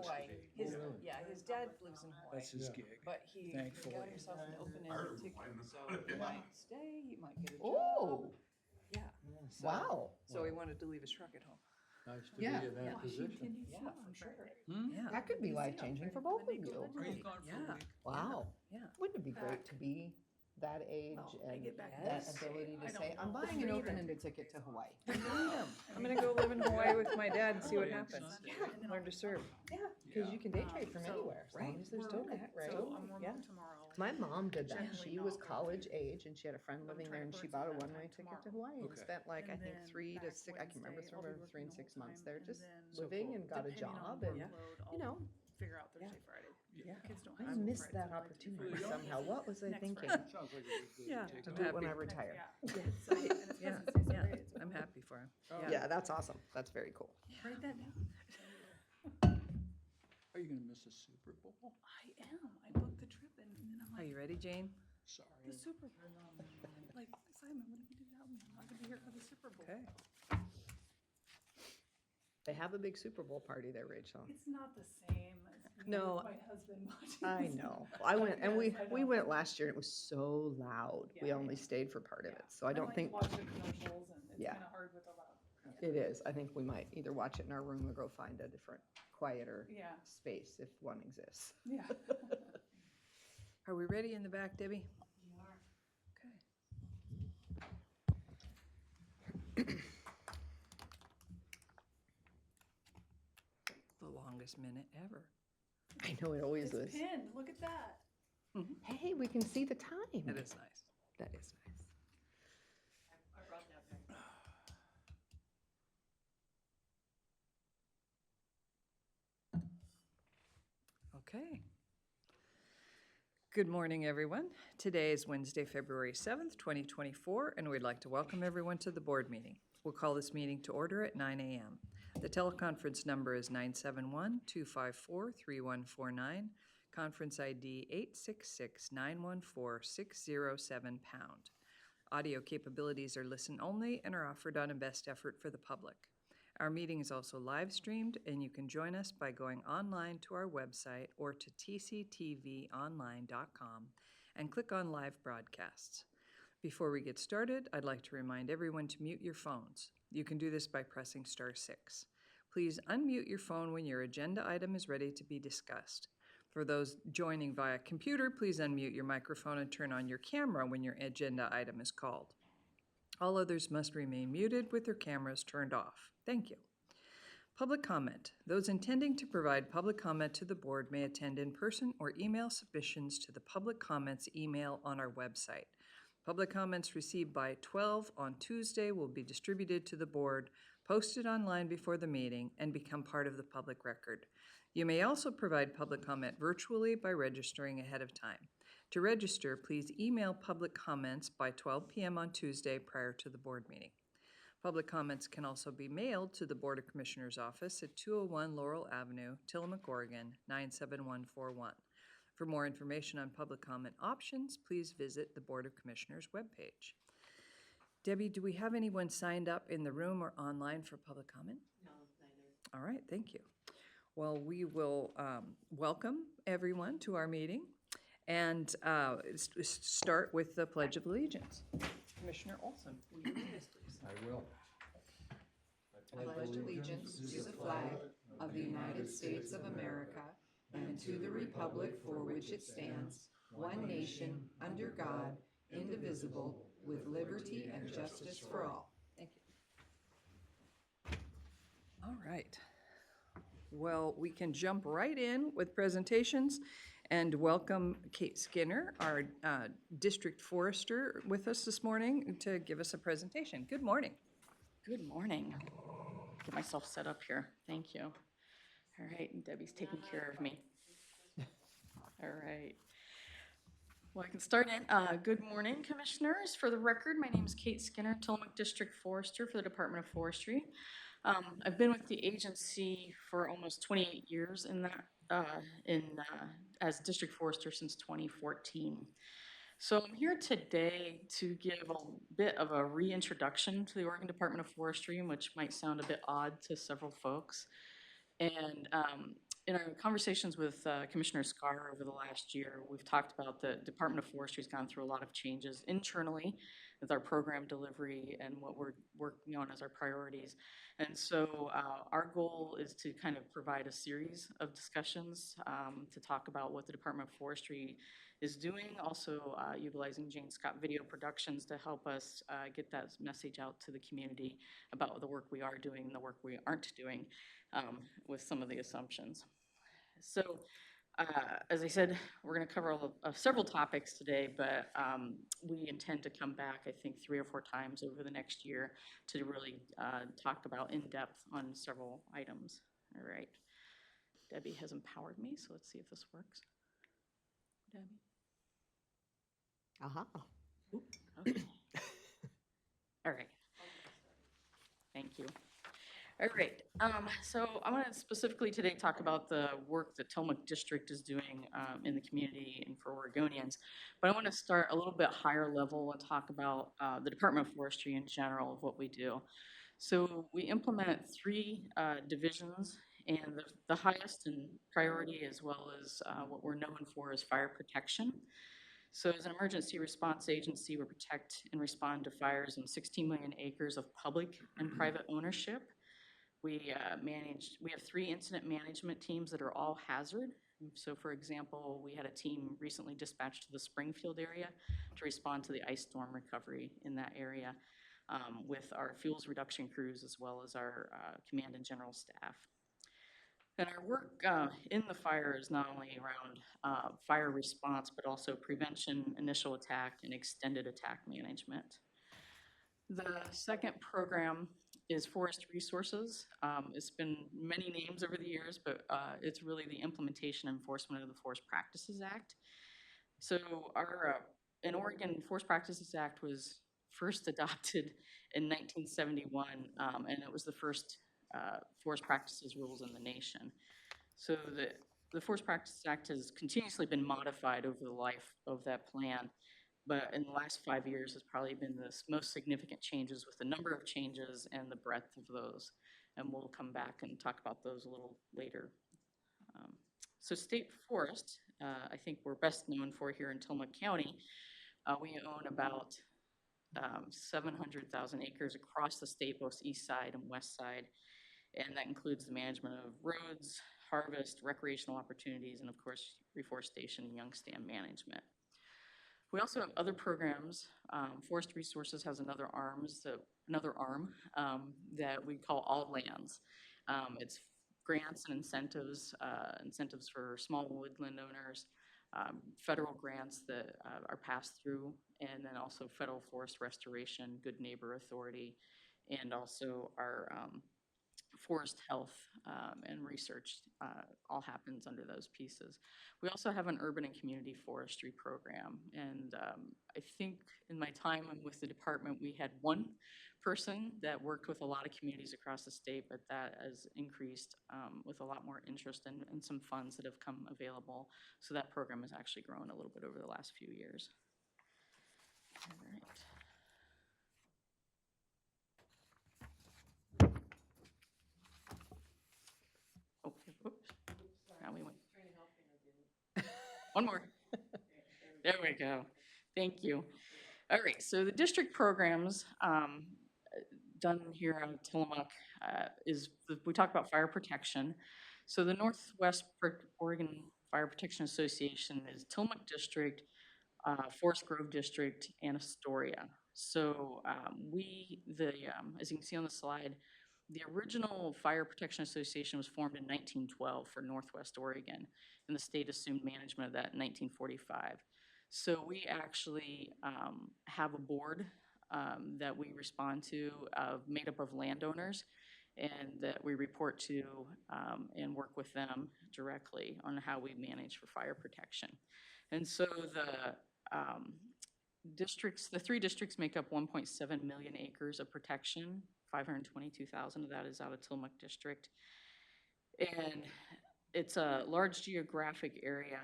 Hawaii. His, Really? yeah, his dad lives in Hawaii, That's his Yeah. gig. but he Thankfully. got himself an open-ended ticket, so he might stay, he might get a job. Oh, Yeah. So- wow. So he wanted to leave his truck at home. Nice to be Yeah. in that position. Yeah, for sure. Hmm? Yeah, That could be life-changing for both of you. Are you gone for a Yeah. week? Wow. yeah. Wouldn't it be great to be that age Well, I and get back that Yes. ability I to don't say, I'm know. buying an open-ended ticket to Hawaii? I'm gonna go live in Hawaii with my dad and see what happens. Yeah. Learn to surf. Yeah, because you can day trade from So- anywhere, as long as there's token, right? So I'm Yeah. remote tomorrow. My mom did that. Generally She not was good. college age and she had a friend living there and she bought a one-way ticket to Hawaii and Okay. spent like, I And think then 3 to back 6, I can remember, Wednesday, I'll be somewhere 3 and working 6 the whole months time, there, and just then So living cool. and got a depending on job and, workload, you know, I'll figure out Thursday, Yeah. Friday. Yeah. The kids don't I have school missed Friday, that so I do opportunity Friday. somehow. What was I Next thinking? Friday. Sounds like a good day Yeah. to take To off. do it when I Happy. retire. Yeah. Yeah. So, and it's Yeah. President's Day, so Yeah. great, it's I'm happy for him. Oh. Yeah, that's awesome. That's very cool. Write that down. Are you gonna miss the Super Bowl? I am. I booked the trip and I'm Are like, you ready, Jane? Sorry. the Super Bowl. Like, Simon, what if you do without me? I'm not gonna be here for the Super Bowl. Okay. They have a big Super Bowl party there, Rachel. It's not the same as No, my husband watching. I this. know. I went and Yes, I we know. went last year and it was so loud. We Yeah, only yeah. stayed for part of Yeah. it. So I don't like think watching commercials and it's Yeah. kind of hard with the loud. it is. I think we might either watch it in our room or go find a different, quieter Yeah, space if one exists. yeah. Are we ready in the back, Debbie? Okay. The longest minute ever. I know it always It's is. pinned, look at that. Hey, we can see the time. That is nice. That is nice. I brought that back. Okay. Good morning, everyone. Today is Wednesday, February 7th, 2024, and we'd like to welcome everyone to the board meeting. We'll call this meeting to order at 9 a.m. The teleconference number is 971-254-3149, conference ID 866-914-607#. Audio capabilities are listen only and are offered on a best effort for the public. Our meeting is also live streamed, and you can join us by going online to our website or to tctvonline.com and click on live broadcasts. Before we get started, I'd like to remind everyone to mute your phones. You can do this by pressing *6. Please unmute your phone when your agenda item is ready to be discussed. For those joining via computer, please unmute your microphone and turn on your camera when your agenda item is called. All others must remain muted with their cameras turned off. Thank you. Public comment. Those intending to provide public comment to the board may attend in person or email submissions to the public comments email on our website. Public comments received by 12 on Tuesday will be distributed to the board, posted online before the meeting, and become part of the public record. You may also provide public comment virtually by registering ahead of time. To register, please email public comments by 12 p.m. on Tuesday prior to the board meeting. Public comments can also be mailed to the Board of Commissioners office at 201 Laurel Avenue, Tillamook, Oregon, 97141. For more information on public comment options, please visit the Board of Commissioners webpage. Debbie, do we have anyone signed up in the room or online for public comment? No, neither. All right, thank you. Well, we will welcome everyone to our meeting and start with the Pledge of Allegiance. Commissioner Olson, will you read this, please? I will. I pledge allegiance to the flag of the United States of America and to the republic for which it stands, one nation, under God, indivisible, with liberty and justice for all. Thank you. All right. Well, we can jump right in with presentations and welcome Kate Skinner, our district forester, with us this morning to give us a presentation. Good morning. Good morning. Get myself set up here. Thank you. All right, and Debbie's taking care of me. All right. Well, I can start in. Good morning, commissioners. For the record, my name is Kate Skinner, Tillamook District Forester for the Department of Forestry. I've been with the agency for almost 28 years as district forester since 2014. So I'm here today to give a bit of a reintroduction to the Oregon Department of Forestry, which might sound a bit odd to several folks. And In our conversations with Commissioner Scar over the last year, we've talked about the Department of Forestry's gone through a lot of changes internally with our program delivery and what we're working on as our priorities. And so our goal is to kind of provide a series of discussions to talk about what the Department of Forestry is doing, also utilizing Jane Scott Video Productions to help us get that message out to the community about the work we are doing and the work we aren't doing with some of the assumptions. So, as I said, we're going to cover several topics today, but we intend to come back, I think, 3 or 4 times over the next year to really talk about in depth on several items. All right. Debbie has empowered me, so let's see if this works. Debbie. Aha. Okay. All right. Thank you. All right. So I want to specifically today talk about the work that Tillamook District is doing in the community and for Oregonians. But I want to start a little bit higher level and talk about the Department of Forestry in general of what we do. So we implement 3 divisions, and the highest in priority, as well as what we're known for, is fire protection. So as an emergency response agency, we protect and respond to fires in 16 million acres of public and private ownership. We have 3 incident management teams that are all hazard. So for example, we had a team recently dispatched to the Springfield area to respond to the ice storm recovery in that area with our fuels reduction crews as well as our command and general staff. And our work in the fire is not only around fire response, but also prevention, initial attack, and extended attack management. The second program is Forest Resources. It's been many names over the years, but it's really the implementation and enforcement of the Forest Practices Act. So in Oregon, Forest Practices Act was first adopted in 1971, and it was the first forest practices rules in the nation. So the Forest Practices Act has continuously been modified over the life of that plan, but in the last 5 years has probably been the most significant changes with the number of changes and the breadth of those. And we'll come back and talk about those a little later. So state forest, I think we're best known for here in Tillamook County. We own about 700,000 acres across the state, both east side and west side. And that includes the management of roads, harvest, recreational opportunities, and of course, reforestation and young stand management. We also have other programs. Forest Resources has another arm that we call All Lands. It's grants and incentives for small woodland owners, federal grants that are passed through, and then also federal forest restoration, Good Neighbor Authority, and also our forest health and research all happens under those pieces. We also have an urban and community forestry program, and I think in my time with the department we had 1 person that worked with a lot of communities across the state, but that has increased with a lot more interest and some funds that have come available. So that program has actually grown a little bit over the last few years. All right. Oh, whoops. Now we went. One more. There we go. Thank you. All right, so the district programs done here on Tillamook we talk about fire protection. So the Northwest Oregon Fire Protection Association is Tillamook District, Forest Grove District, and Astoria. So as you can see on the slide, the original Fire Protection Association was formed in 1912 for Northwest Oregon, and the state assumed management of that in 1945. So we actually have a board that we respond to made up of landowners, and that we report to and work with them directly on how we manage for fire protection. And so the 3 districts make up 1.7 million acres of protection. 522,000 of that is out of Tillamook District. And it's a large geographic area.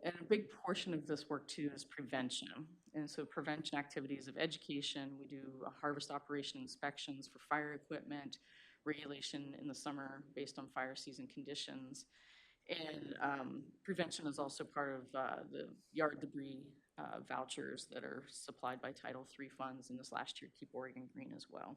And a big portion of this work too is prevention. And so prevention activities of education, we do harvest operation inspections for fire equipment, regulation in the summer based on fire season conditions. And prevention is also part of the yard debris vouchers that are supplied by Title III funds, and this last year, Keep Oregon Green as well.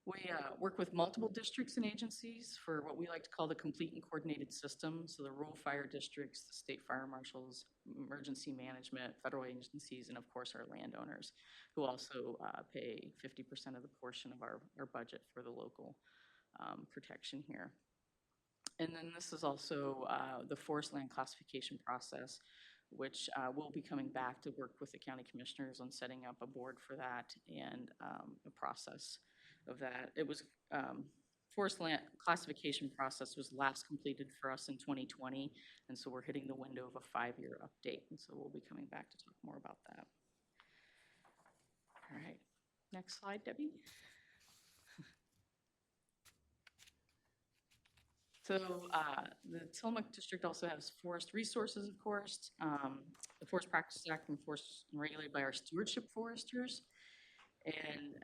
We work with multiple districts and agencies for what we like to call the complete and coordinated system. So the rural fire districts, the state fire marshals, emergency management, federal agencies, and of course our landowners, who also pay 50% of the portion of our budget for the local protection here. And then this is also the forest land classification process, which we'll be coming back to work with the county commissioners on setting up a board for that and a process of that. It was forest land classification process was last completed for us in 2020, and so we're hitting the window of a 5-year update, and so we'll be coming back to talk more about that. All right, next slide, Debbie. So the Tillamook District also has forest resources, of course. The Forest Practices Act enforced and regulated by our stewardship foresters. And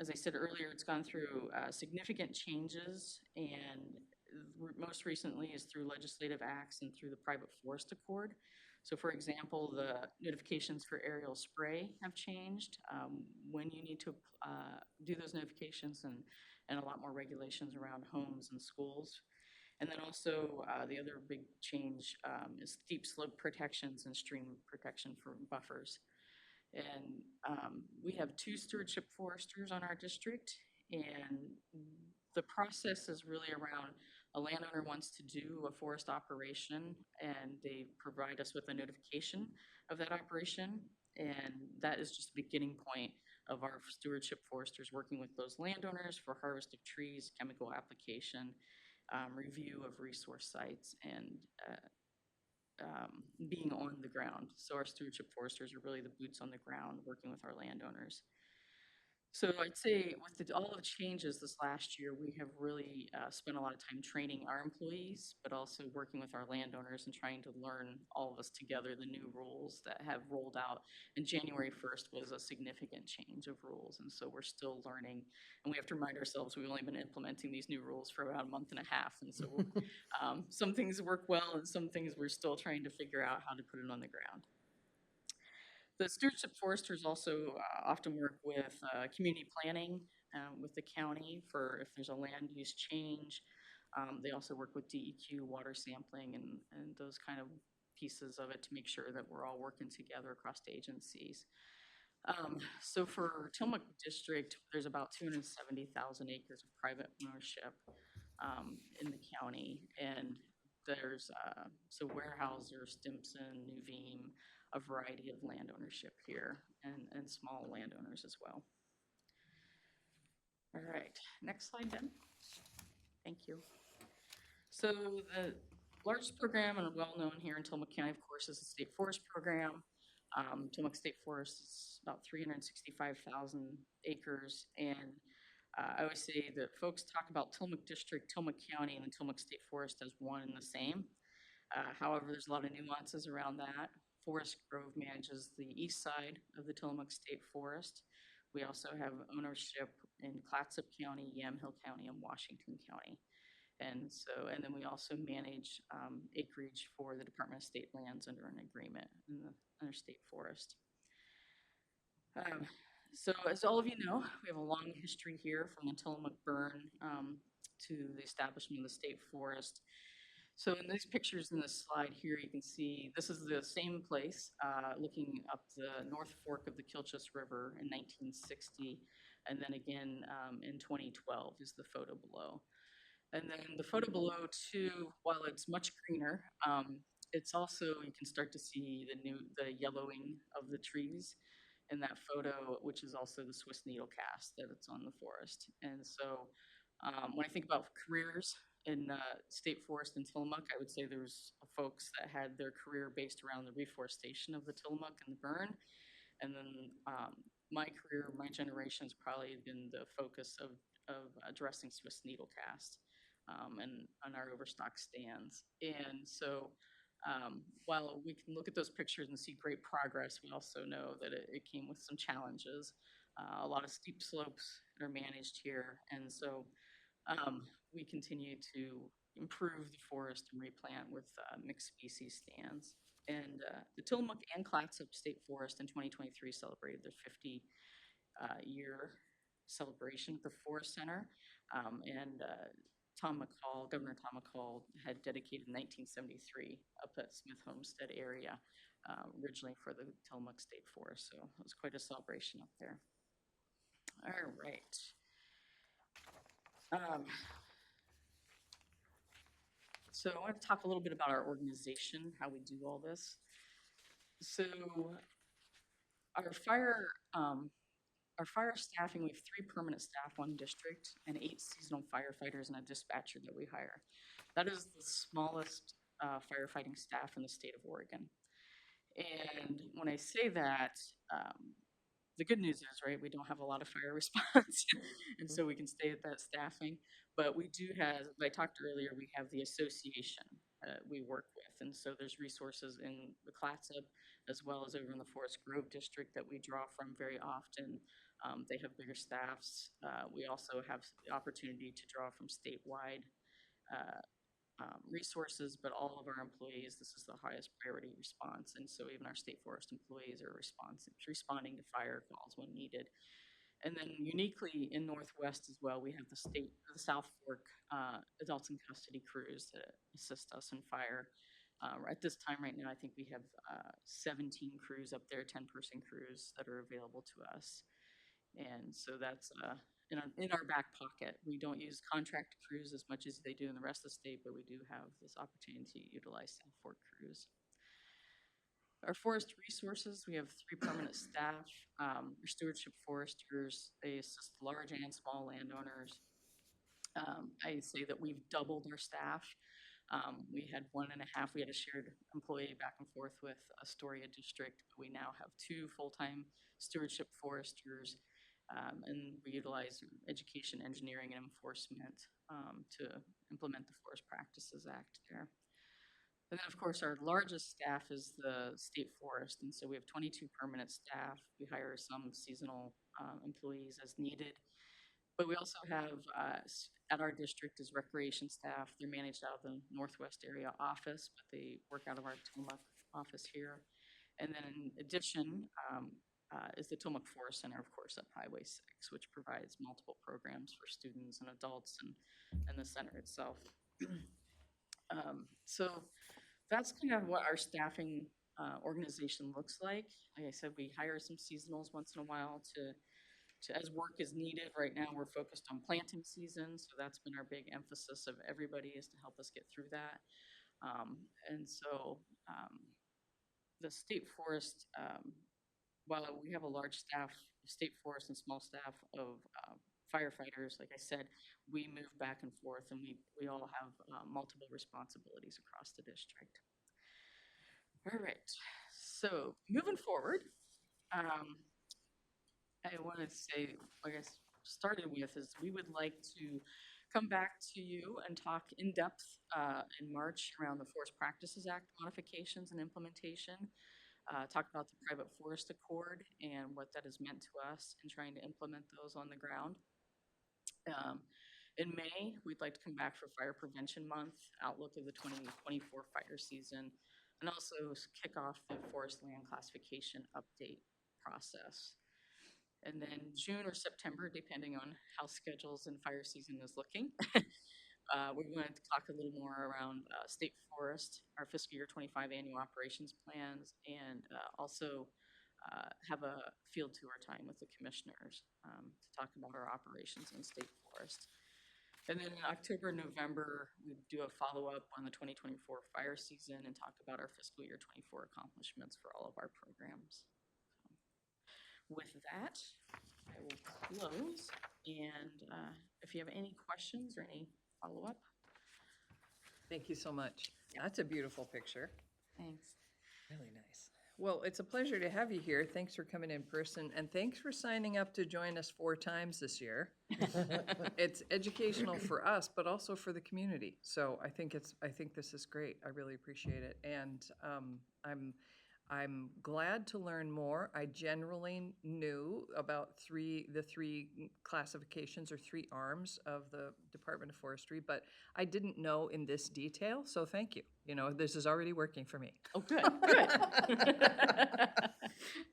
as I said earlier, it's gone through significant changes, and most recently is through legislative acts and through the Private Forest Accord. So for example, the notifications for aerial spray have changed, when you need to do those notifications, and a lot more regulations around homes and schools. And then also the other big change is steep slope protections and stream protection for buffers. And we have 2 stewardship foresters on our district, and the process is really around a landowner wants to do a forest operation, and they provide us with a notification of that operation, and that is just the beginning point of our stewardship foresters working with those landowners for harvest of trees, chemical application, review of resource sites, and being on the ground. So our stewardship foresters are really the boots on the ground working with our landowners. So I'd say with all the changes this last year, we have really spent a lot of time training our employees, but also working with our landowners and trying to learn, all of us together, the new rules that have rolled out. And January 1st was a significant change of rules, and so we're still learning. And we have to remind ourselves we've only been implementing these new rules for about a month and a half, and so some things work well and some things we're still trying to figure out how to put it on the ground. The stewardship foresters also often work with community planning with the county for if there's a land use change. They also work with DEQ, water sampling, and those kind of pieces of it to make sure that we're all working together across the agencies. So for Tillamook District, there's about 270,000 acres of private ownership in the county, and there's so Weyerhaeuser, Stimson, Nuveen, a variety of land ownership here, and small landowners as well. All right, next slide, Deb. Thank you. So the largest program and well-known here in Tillamook County, of course, is the State Forest Program. Tillamook State Forest is about 365,000 acres, and I always say that folks talk about Tillamook District, Tillamook County, and the Tillamook State Forest as one and the same. However, there's a lot of nuances around that. Forest Grove manages the east side of the Tillamook State Forest. We also have ownership in Clatsop County, Yamhill County, and Washington County. And then we also manage acreage for the Department of State Lands under an agreement under State Forest. So as all of you know, we have a long history here from the Tillamook burn to the establishment of the State Forest. So in these pictures in this slide here, you can see this is the same place, looking up the North Fork of the Kilchis River in 1960, and then again in 2012 is the photo below. And then the photo below too, while it's much greener, it's also, you can start to see the yellowing of the trees in that photo, which is also the Swiss needle cast that it's on the forest. And so when I think about careers in State Forest in Tillamook, I would say there's folks that had their career based around the reforestation of the Tillamook and the burn. And then my career, my generation has probably been the focus of addressing Swiss needle cast and on our overstock stands. And so while we can look at those pictures and see great progress, we also know that it came with some challenges. A lot of steep slopes are managed here, and so we continue to improve the forest and replant with mixed species stands. And the Tillamook and Clatsop State Forest in 2023 celebrated their 50-year celebration at the Forest Center. And Governor Tom McCall had dedicated 1973 up at Smith Homestead area, originally for the Tillamook State Forest. So it was quite a celebration up there. All right. So I want to talk a little bit about our organization, how we do all this. So our fire staffing, we have 3 permanent staff, 1 district, and 8 seasonal firefighters and a dispatcher that we hire. That is the smallest firefighting staff in the state of Oregon. And when I say that, the good news is, right, we don't have a lot of fire response, and so we can stay at that staffing. But we do have, as I talked earlier, we have the association we work with. And so there's resources in the Clatsop as well as over in the Forest Grove district that we draw from very often. They have bigger staffs. We also have the opportunity to draw from statewide resources, but all of our employees, this is the highest priority response. And so even our state forest employees are responding to fire calls when needed. And then uniquely in Northwest as well, we have the South Fork adults in custody crews that assist us in fire. At this time right now, I think we have 17 crews up there, 10-person crews that are available to us. And so that's in our back pocket. We don't use contract crews as much as they do in the rest of the state, but we do have this opportunity to utilize South Fork crews. Our forest resources, we have 3 permanent staff. Our stewardship foresters, they assist large and small landowners. I say that we've doubled our staff. We had 1.5, we had a shared employee back and forth with Astoria District, but we now have 2 full-time stewardship foresters, and we utilize education, engineering, and enforcement to implement the Forest Practices Act there. And then, of course, our largest staff is the state forest, and so we have 22 permanent staff. We hire some seasonal employees as needed, but we also have, at our district, is recreation staff. They're managed out of the Northwest area office, but they work out of our Tillamook office here. And then in addition, is the Tillamook Forest Center, of course, up Highway 6, which provides multiple programs for students and adults and the center itself. So that's kind of what our staffing organization looks like. Like I said, we hire some seasonals once in a while to as work is needed. Right now, we're focused on planting season, so that's been our big emphasis of everybody, is to help us get through that. And so the state forest, while we have a large staff, state forest and small staff of firefighters, like I said, we move back and forth, and we all have multiple responsibilities across the district. All right, so moving forward, I want to say, like I started with, is we would like to come back to you and talk in depth in March around the Forest Practices Act modifications and implementation. Talk about the Private Forest Accord and what that has meant to us in trying to implement those on the ground. In May, we'd like to come back for Fire Prevention Month, outlook of the 2024 fire season, and also kick off the forest land classification update process. And then June or September, depending on how schedules and fire season is looking, we're going to talk a little more around state forest, our fiscal year 25 annual operations plans, and also have a field tour time with the commissioners to talk about our operations in state forest. And then in October and November, we do a follow-up on the 2024 fire season and talk about our fiscal year 24 accomplishments for all of our programs. With that, I will close, and if you have any questions or any follow-up. Thank you so much. That's a beautiful picture. Thanks. Really nice. Well, it's a pleasure to have you here. Thanks for coming in person, and thanks for signing up to join us 4 times this year. It's educational for us, but also for the community. So I think this is great. I really appreciate it, and I'm glad to learn more. I generally knew about the three classifications or three arms of the Department of Forestry, but I didn't know in this detail, so thank you. You know, this is already working for me. Oh, good, good.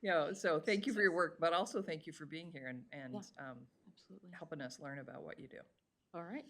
You know, so thank you for your work, but also thank you for being here and Absolutely. helping us learn about what you do. All right.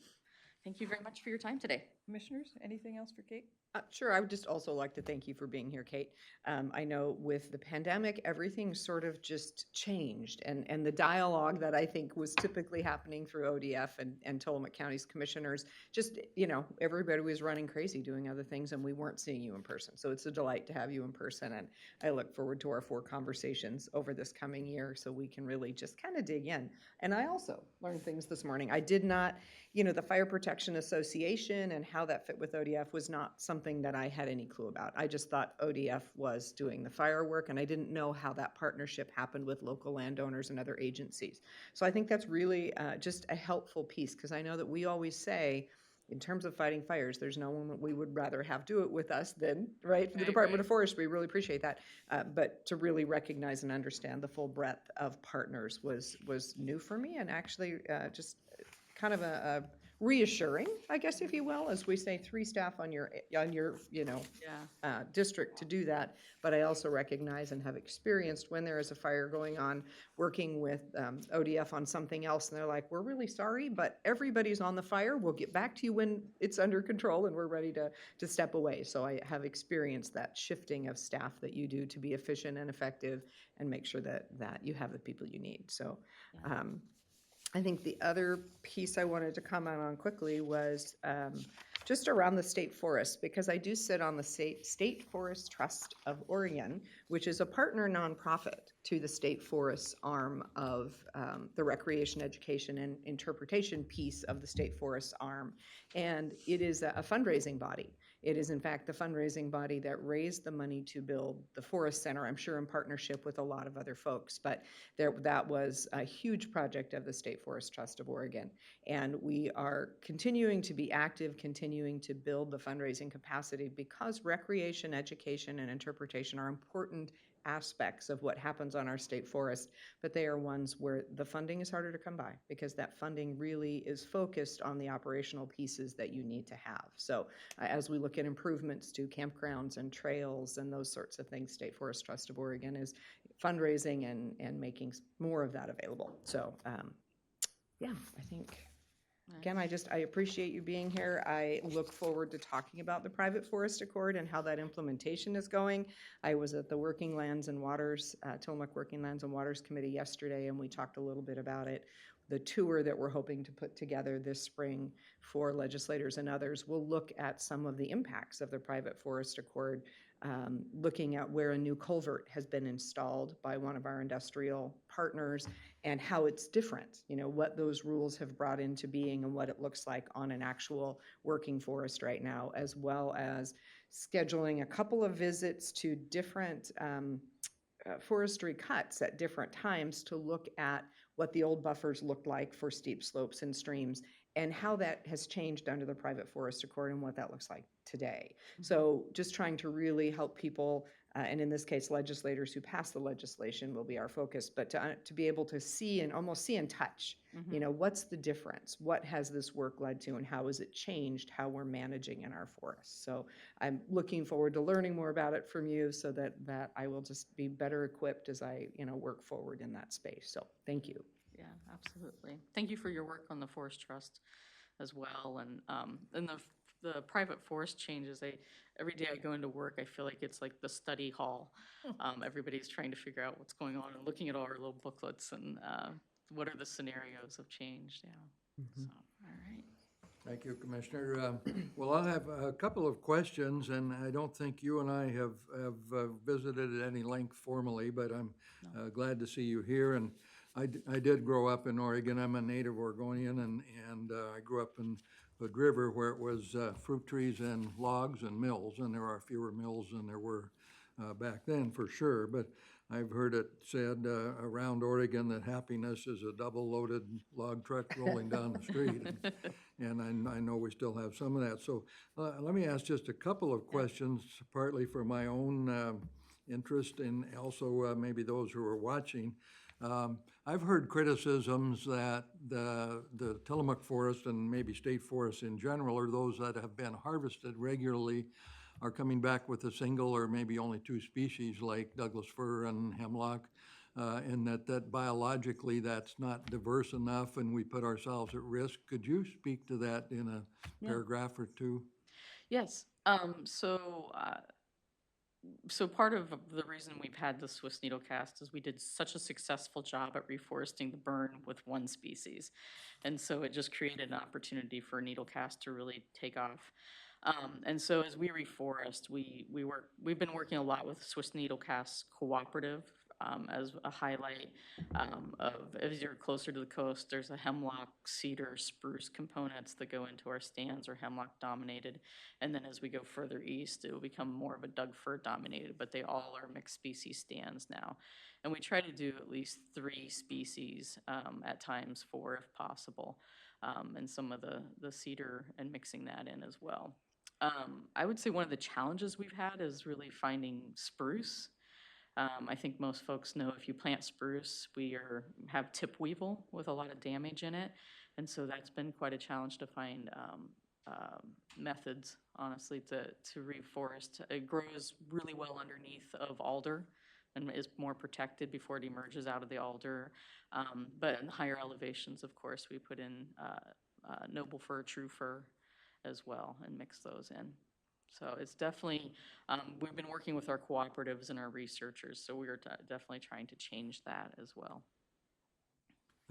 Thank you very much for your time today. Commissioners, anything else for Kate? Sure, I would just also like to thank you for being here, Kate. I know with the pandemic, everything sort of just changed, and the dialogue that I think was typically happening through ODF and Tillamook County's commissioners, just, you know, everybody was running crazy doing other things, and we weren't seeing you in person. So it's a delight to have you in person, and I look forward to our 4 conversations over this coming year so we can really just kind of dig in. And I also learned things this morning. I did not, you know, the Fire Protection Association and how that fit with ODF was not something that I had any clue about. I just thought ODF was doing the firework, and I didn't know how that partnership happened with local landowners and other agencies. So I think that's really just a helpful piece, because I know that we always say, in terms of fighting fires, there's no one that we would rather have do it with us than, right, the Department of Forestry. We really appreciate that. But to really recognize and understand the full breadth of partners was new for me, and actually just kind of a reassuring, I guess, if you will, as we say, 3 staff on your you know, district to do that. But I also recognize and have experienced when there is a fire going on, working with ODF on something else, and they're like, we're really sorry, but everybody's on the fire. We'll get back to you when it's under control and we're ready to step away. So I have experienced that shifting of staff that you do to be efficient and effective and make sure that you have the people you need. So I think the other piece I wanted to comment on quickly was just around the state forest, because I do sit on the State Forest Trust of Oregon, which is a partner nonprofit to the state forest arm of the recreation, education, and interpretation piece of the state forest arm. And it is a fundraising body. It is, in fact, the fundraising body that raised the money to build the Forest Center, I'm sure in partnership with a lot of other folks. But that was a huge project of the State Forest Trust of Oregon. And we are continuing to be active, continuing to build the fundraising capacity, because recreation, education, and interpretation are important aspects of what happens on our state forest, but they are ones where the funding is harder to come by, because that funding really is focused on the operational pieces that you need to have. So as we look at improvements to campgrounds and trails and those sorts of things, State Forest Trust of Oregon is fundraising and making more of that available. So yeah, I think, again, I appreciate you being here. I look forward to talking about the Private Forest Accord and how that implementation is going. I was at the Working Lands and Waters, Tillamook Working Lands and Waters Committee yesterday, and we talked a little bit about it. The tour that we're hoping to put together this spring for legislators and others will look at some of the impacts of the Private Forest Accord, looking at where a new culvert has been installed by one of our industrial partners and how it's different, you know, what those rules have brought into being and what it looks like on an actual working forest right now, as well as scheduling a couple of visits to different forestry cuts at different times to look at what the old buffers looked like for steep slopes and streams, and how that has changed under the Private Forest Accord and what that looks like today. So just trying to really help people, and in this case, legislators who pass the legislation will be our focus, but to be able to see and almost see and touch, you know, what's the difference? What has this work led to, and how has it changed how we're managing in our forests? So I'm looking forward to learning more about it from you, so that I will just be better equipped as I, you know, work forward in that space. So thank you. Yeah, absolutely. Thank you for your work on the Forest Trust as well. And the private forest changes, every day I go into work, I feel like it's like the study hall. Everybody's trying to figure out what's going on and looking at all our little booklets and what are the scenarios of change. Yeah. So, all right. Thank you, Commissioner. Well, I have a couple of questions, and I don't think you and I have visited at any length formally, but I'm glad to see you here. And I did grow up in Oregon. I'm a native Oregonian, and I grew up in Hood River, where it was fruit trees and logs and mills, and there are fewer mills than there were back then, for sure. But I've heard it said around Oregon that happiness is a double-loaded log truck rolling down the street, and I know we still have some of that. So let me ask just a couple of questions, partly for my own interest and also maybe those who are watching. I've heard criticisms that the Tillamook forest and maybe state forests in general, or those that have been harvested regularly, are coming back with a single or maybe only two species like Douglas fir and hemlock, and that biologically that's not diverse enough and we put ourselves at risk. Could you speak to that in a paragraph or two? Yes. So part of the reason we've had the Swiss needlecast is we did such a successful job at reforesting the burn with one species. And so it just created an opportunity for needlecast to really take off. And so as we reforest, we've been working a lot with Swiss Needlecast Cooperative as a highlight of, as you're closer to the coast, there's a hemlock, cedar, spruce components that go into our stands or hemlock dominated. And then as we go further east, it will become more of a Doug fir dominated, but they all are mixed species stands now. And we try to do at least 3 species at times, 4 if possible, and some of the cedar and mixing that in as well. I would say one of the challenges we've had is really finding spruce. I think most folks know if you plant spruce, have tip weevil with a lot of damage in it. And so that's been quite a challenge to find methods, honestly, to reforest. It grows really well underneath of alder and is more protected before it emerges out of the alder. But in higher elevations, of course, we put in noble fir, true fir as well and mix those in. So it's definitely, we've been working with our cooperatives and our researchers, so we are definitely trying to change that as well.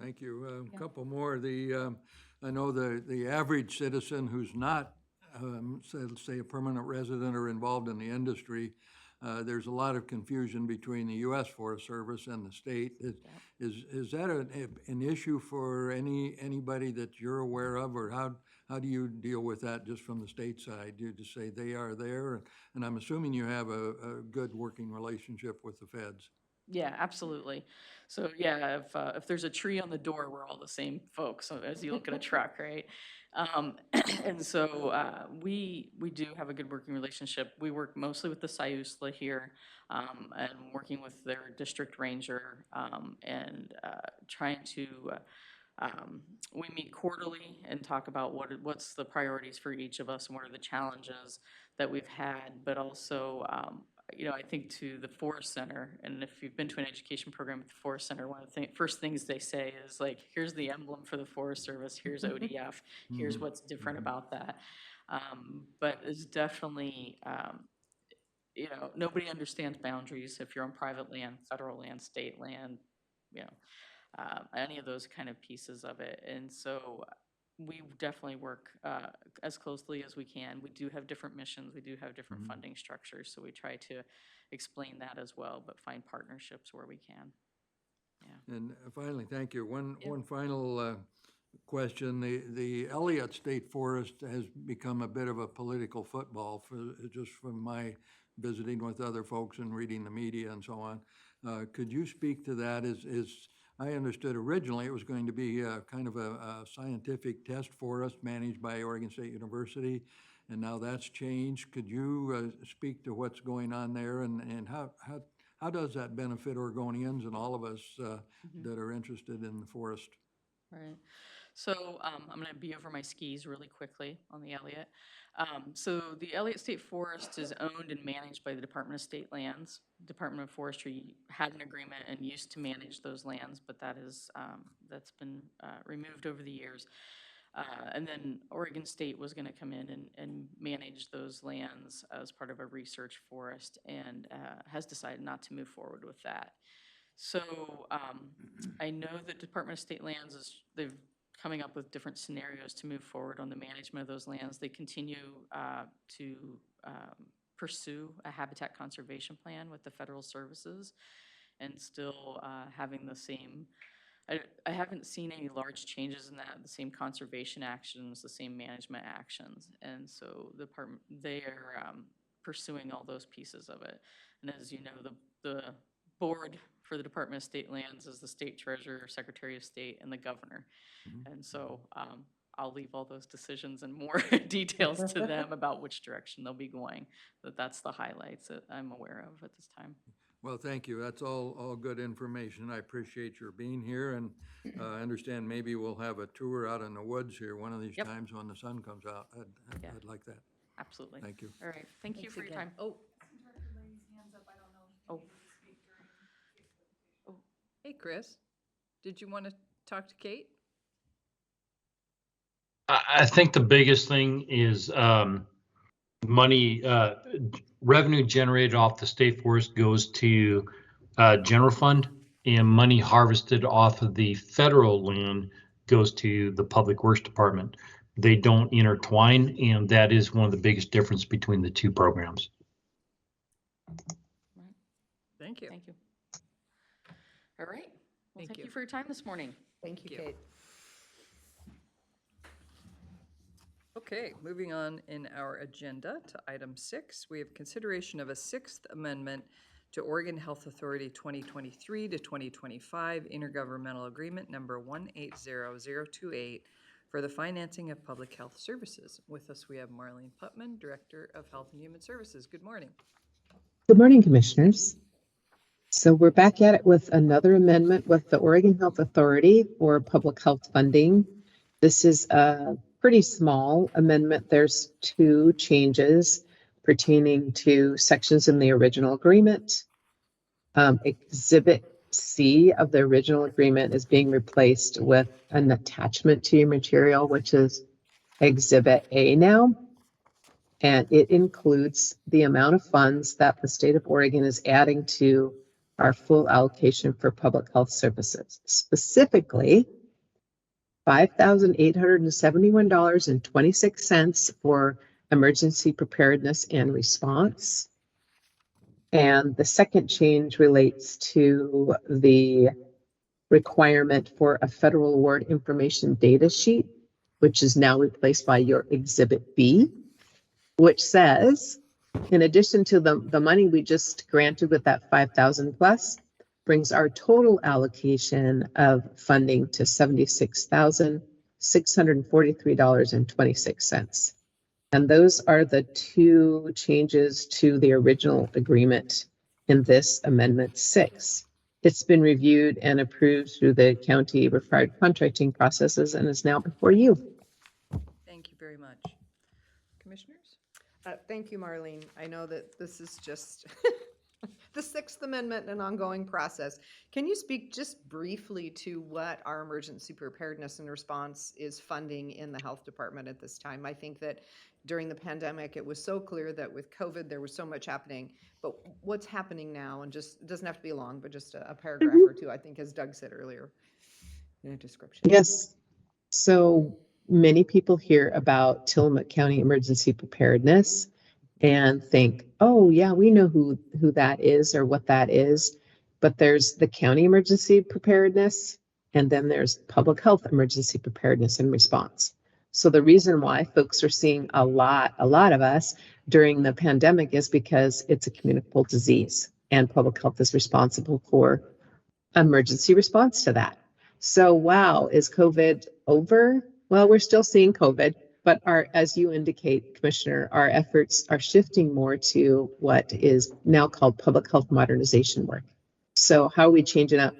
Thank you. A couple more. I know the average citizen who's not, say, a permanent resident or involved in the industry, there's a lot of confusion between the U.S. Forest Service and the state. Is that an issue for anybody that you're aware of, or how do you deal with that just from the state side? Do you just say they are there? And I'm assuming you have a good working relationship with the feds. Yeah, absolutely. So yeah, if there's a tree on the door, we're all the same folks as you look at a truck, right? And so we do have a good working relationship. We work mostly with the SIUSLA here, and working with their district ranger, and trying to. We meet quarterly and talk about what's the priorities for each of us and what are the challenges that we've had, but also. I think to the Forest Center, and if you've been to an education program at the Forest Center, one of the first things they say is like, here's the emblem for the Forest Service, here's ODF, here's what's different about that. But it's definitely, nobody understands boundaries if you're on private land, federal land, state land, any of those kind of pieces of it. And so we definitely work as closely as we can. We do have different missions. We do have different funding structures. So we try to explain that as well, but find partnerships where we can. Yeah. And finally, thank you. One final question. The Elliott State Forest has become a bit of a political football just from my visiting with other folks and reading the media and so on. Could you speak to that? I understood originally it was going to be kind of a scientific test forest managed by Oregon State University, and now that's changed. Could you speak to what's going on there, and how does that benefit Oregonians and all of us that are interested in the forest? Right. So I'm going to be over my skis really quickly on the Elliott. So the Elliott State Forest is owned and managed by the Department of State Lands. Department of Forestry had an agreement and used to manage those lands, but that's been removed over the years. And then Oregon State was going to come in and manage those lands as part of a research forest, and has decided not to move forward with that. So I know that Department of State Lands they've coming up with different scenarios to move forward on the management of those lands. They continue to pursue a habitat conservation plan with the federal services, and still having the same. I haven't seen any large changes in that. The same conservation actions, the same management actions, and so they are pursuing all those pieces of it. And as you know, the board for the Department of State Lands is the state treasurer, secretary of state, and the governor. And so I'll leave all those decisions and more details to them about which direction they'll be going. But that's the highlights that I'm aware of at this time. Well, thank you. That's all good information. I appreciate your being here, and I understand maybe we'll have a tour out in the woods here one of these Yep. times when the sun comes out. Yeah. I'd like that. Absolutely. Thank you. All right, thank you for your time. Oh, Oh, hey, Chris, did you want to talk to Kate? I think the biggest thing is money, revenue generated off the state forest goes to general fund, and money harvested off of the federal land goes to the Public Works Department. They don't intertwine, and that is one of the biggest difference between the two programs. Thank you. thank you. All right, well, Thank thank you. you for your time this morning. Thank you, Thank you. Kate. Okay, moving on in our agenda to item 6, we have consideration of a 6th amendment to Oregon Health Authority 2023 to 2025 Intergovernmental Agreement number 180028 for the financing of public health services. With us, we have Marlene Putman, Director of Health and Human Services. Good morning. Good morning, Commissioners. So we're back at it with another amendment with the Oregon Health Authority for public health funding. This is a pretty small amendment. There's 2 changes pertaining to sections in the original agreement. Exhibit C of the original agreement is being replaced with an attachment to your material, which is Exhibit A now. And it includes the amount of funds that the state of Oregon is adding to our full allocation for public health services. Specifically, $5,871.26 for emergency preparedness and response. And the second change relates to the requirement for a federal award information data sheet, which is now replaced by your Exhibit B, which says, in addition to the money we just granted with that 5,000 plus, brings our total allocation of funding to $76,643.26. And those are the 2 changes to the original agreement in this Amendment 6. It's been reviewed and approved through the county required contracting processes and is now before you. Thank you very much. Commissioners? Thank you, Marlene. I know that this is just the 6th Amendment, an ongoing process. Can you speak just briefly to what our emergency preparedness and response is funding in the health department at this time? I think that during the pandemic, it was so clear that with COVID, there was so much happening. But what's happening now, and just, it doesn't have to be long, but just a paragraph or 2, I think, as Doug said earlier in a description. Yes. So many people hear about Tillamook County Emergency Preparedness and think, oh yeah, we know who that is or what that is. But there's the county emergency preparedness, and then there's public health emergency preparedness and response. So the reason why folks are seeing a lot of us during the pandemic is because it's a communicable disease, and public health is responsible for emergency response to that. So wow, is COVID over? Well, we're still seeing COVID, but as you indicate, Commissioner, our efforts are shifting more to what is now called public health modernization work. So how are we changing up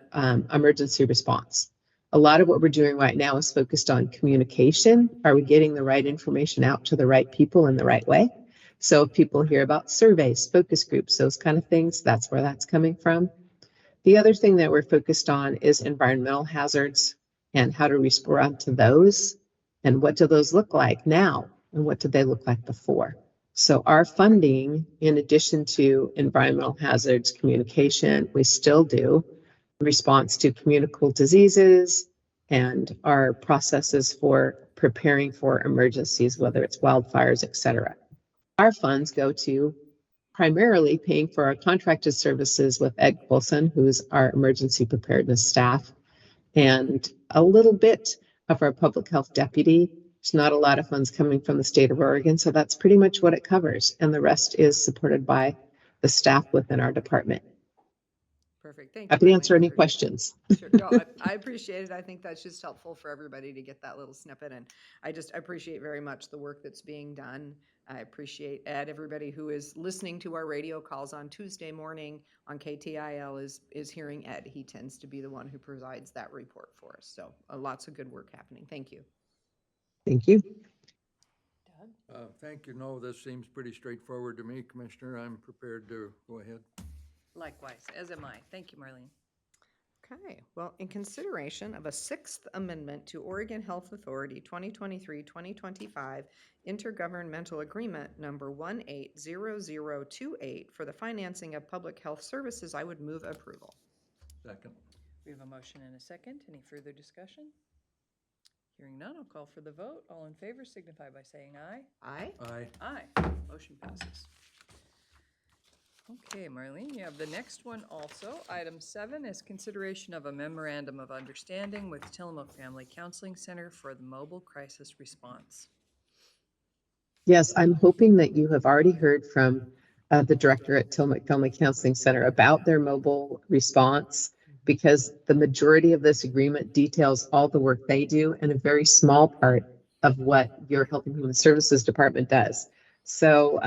emergency response? A lot of what we're doing right now is focused on communication. Are we getting the right information out to the right people in the right way? So if people hear about surveys, focus groups, those kind of things, that's where that's coming from. The other thing that we're focused on is environmental hazards and how to respond to those. And what do those look like now? And what did they look like before? So our funding, in addition to environmental hazards communication, we still do response to communicable diseases and our processes for preparing for emergencies, whether it's wildfires, et cetera. Our funds go to primarily paying for our contracted services with Ed Coulson, who's our emergency preparedness staff, and a little bit of our public health deputy. There's not a lot of funds coming from the state of Oregon, so that's pretty much what it covers. And the rest is supported by the staff within our department. Perfect. Thank you. Happy to Marlene. answer any Appreciate it. questions. Sure. No, I appreciate it. I think that's just helpful for everybody to get that little snippet. And I appreciate very much the work that's being done. I appreciate Ed, everybody who is listening to our radio calls on Tuesday morning on KTIL is hearing Ed. He tends to be the one who provides that report for us. So lots of good work happening. Thank you. Thank you. Thank you. No, this seems pretty straightforward to me, Commissioner. I'm prepared to go ahead. Likewise, as am I. Thank you, Marlene. Okay, well, in consideration of a Sixth Amendment to Oregon Health Authority 2023-2025 Intergovernmental Agreement number 180028 for the financing of public health services, I would move approval. Second. We have a motion and a second. Any further discussion? Hearing none, I'll call for the vote. All in favor signify by saying aye. Aye. Aye. Aye. Motion passes. Okay, Marlene, you have the next one also. Item 7 is consideration of a memorandum of understanding with Tillamook Family Counseling Center for the mobile crisis response. Yes, I'm hoping that you have already heard from the director at Tillamook Family Counseling Center about their mobile response, because the majority of this agreement details all the work they do and a very small part of what your Health and Human Services Department does. So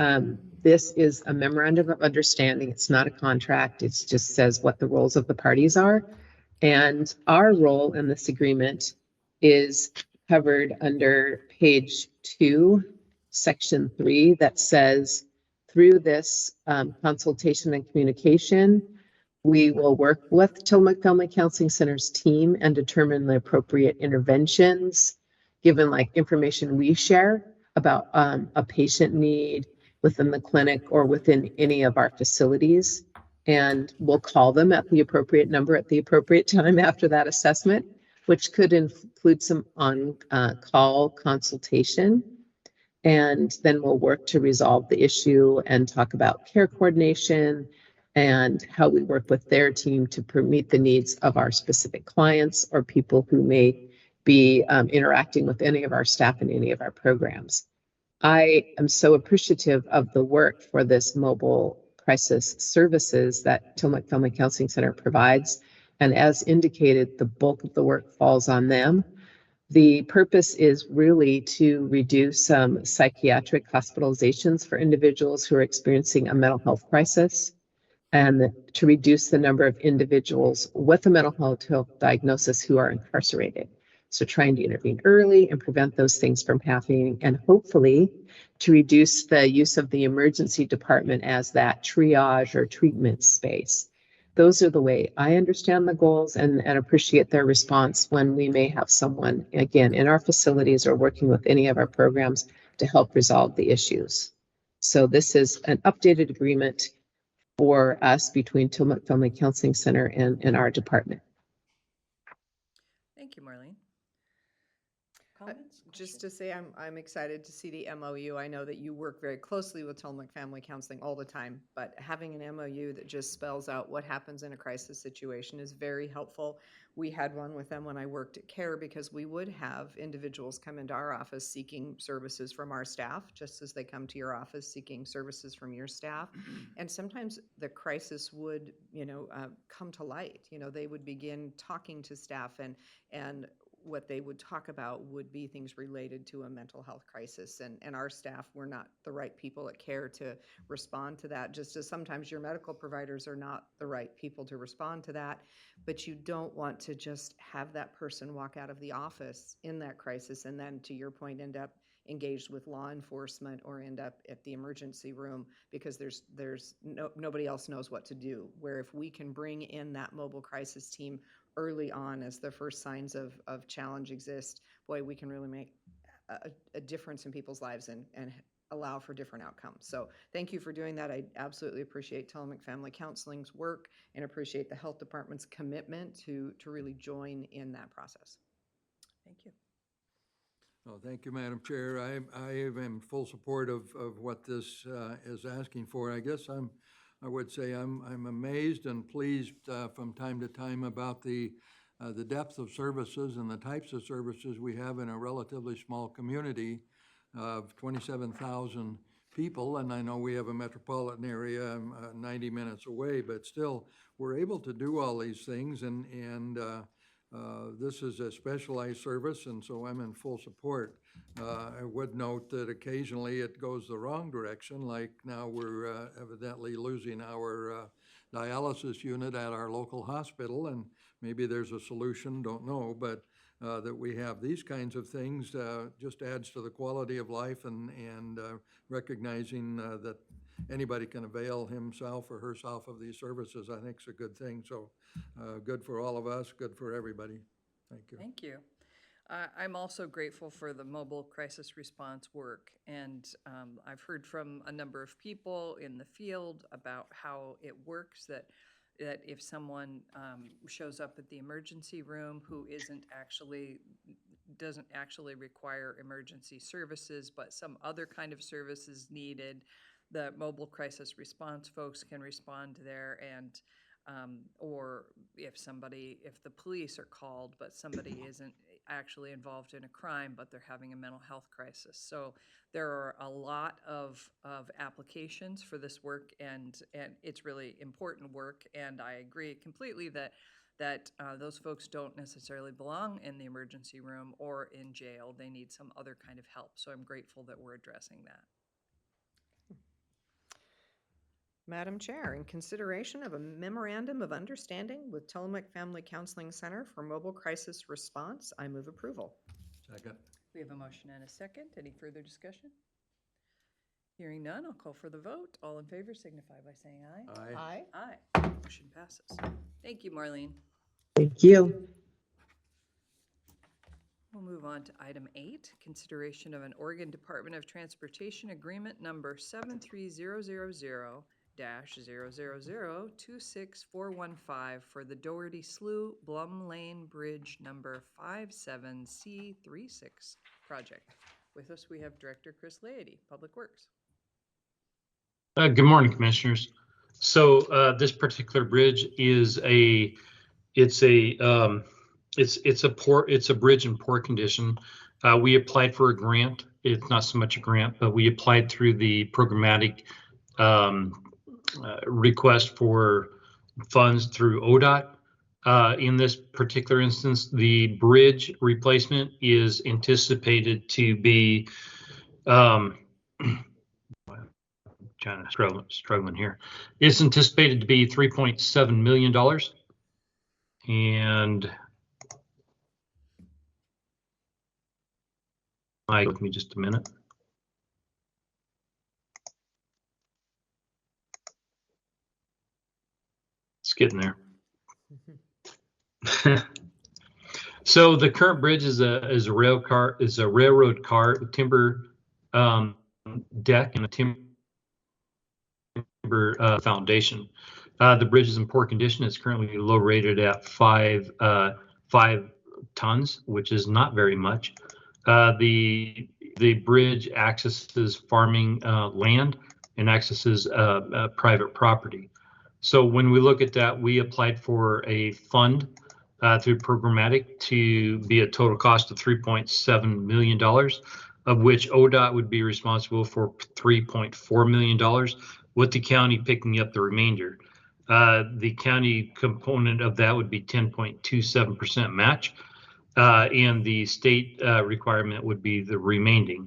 this is a memorandum of understanding. It's not a contract. It just says what the roles of the parties are. And our role in this agreement is covered under page 2, section 3, that says, through this consultation and communication, we will work with Tillamook Family Counseling Center's team and determine the appropriate interventions, given like information we share about a patient need within the clinic or within any of our facilities. And we'll call them at the appropriate number at the appropriate time after that assessment, which could include some on-call consultation. And then we'll work to resolve the issue and talk about care coordination and how we work with their team to meet the needs of our specific clients or people who may be interacting with any of our staff in any of our programs. I am so appreciative of the work for this mobile crisis services that Tillamook Family Counseling Center provides. And as indicated, the bulk of the work falls on them. The purpose is really to reduce psychiatric hospitalizations for individuals who are experiencing a mental health crisis, and to reduce the number of individuals with a mental health diagnosis who are incarcerated. So trying to intervene early and prevent those things from happening, and hopefully to reduce the use of the emergency department as that triage or treatment space. Those are the way I understand the goals and appreciate their response when we may have someone, again, in our facilities or working with any of our programs to help resolve the issues. So this is an updated agreement for us between Tillamook Family Counseling Center and our department. Thank you, Marlene. Comments? Just to say, I'm excited to see the MOU. I know that you work very closely with Tillamook Family Counseling all the time, but having an MOU that just spells out what happens in a crisis situation is very helpful. We had one with them when I worked at CARE, because we would have individuals come into our office seeking services from our staff, just as they come to your office seeking services from your staff. And sometimes the crisis would, come to light. They would begin talking to staff, and what they would talk about would be things related to a mental health crisis. And our staff were not the right people at CARE to respond to that, just as sometimes your medical providers are not the right people to respond to that. But you don't want to just have that person walk out of the office in that crisis and then, to your point, end up engaged with law enforcement or end up at the emergency room because nobody else knows what to do. Where if we can bring in that mobile crisis team early on as the first signs of challenge exist, boy, we can really make a difference in people's lives and allow for different outcomes. So thank you for doing that. I absolutely appreciate Tillamook Family Counseling's work and appreciate the health department's commitment to really join in that process. Thank you. Oh, thank you, Madam Chair. I am in full support of what this is asking for. I guess I would say I'm amazed and pleased from time to time about the depth of services and the types of services we have in a relatively small community of 27,000 people, and I know we have a metropolitan area 90 minutes away, but still, we're able to do all these things, and this is a specialized service, and so I'm in full support. I would note that occasionally it goes the wrong direction, like now we're evidently losing our dialysis unit at our local hospital, and maybe there's a solution, don't know, but that we have these kinds of things just adds to the quality of life, and recognizing that anybody can avail himself or herself of these services, I think is a good thing. So good for all of us, good for everybody. Thank you. Thank you. I'm also grateful for the mobile crisis response work, and I've heard from a number of people in the field about how it works, that if someone shows up at the emergency room who doesn't actually require emergency services, but some other kind of service is needed, the mobile crisis response folks can respond there, and or if the police are called, but somebody isn't actually involved in a crime, but they're having a mental health crisis. So there are a lot of applications for this work, and it's really important work. And I agree completely that those folks don't necessarily belong in the emergency room or in jail. They need some other kind of help. So I'm grateful that we're addressing that. Madam Chair, in consideration of a memorandum of understanding with Tillamook Family Counseling Center for Mobile Crisis Response, I move approval. Second. We have a motion and a second. Any further discussion? Hearing none, I'll call for the vote. All in favor signify by saying aye. Aye. Aye. Motion passes. Thank you, Marlene. Thank you. We'll move on to item 8, consideration of an Oregon Department of Transportation Agreement number 73000-000-26415 for the Doherty Slough Blum Lane Bridge number 57C36 project. With us, we have Director Chris Laity, Public Works. Good morning, Commissioners. So this particular bridge is it's a bridge in poor condition. We applied for a grant. It's not so much a grant, but we applied through the programmatic request for funds through ODOT. In this particular instance, the bridge replacement is anticipated to be kind of struggling here. It's anticipated to be $3.7 million. And give me just a minute. It's getting there. So the current bridge is a railroad car, timber deck, and a timber foundation. The bridge is in poor condition. It's currently low rated at 5 tons, which is not very much. The bridge accesses farming land and accesses private property. So when we look at that, we applied for a fund through programmatic to be a total cost of $3.7 million, of which ODOT would be responsible for $3.4 million, with the county picking up the remainder. The county component of that would be 10.27% match, and the state requirement would be the remaining.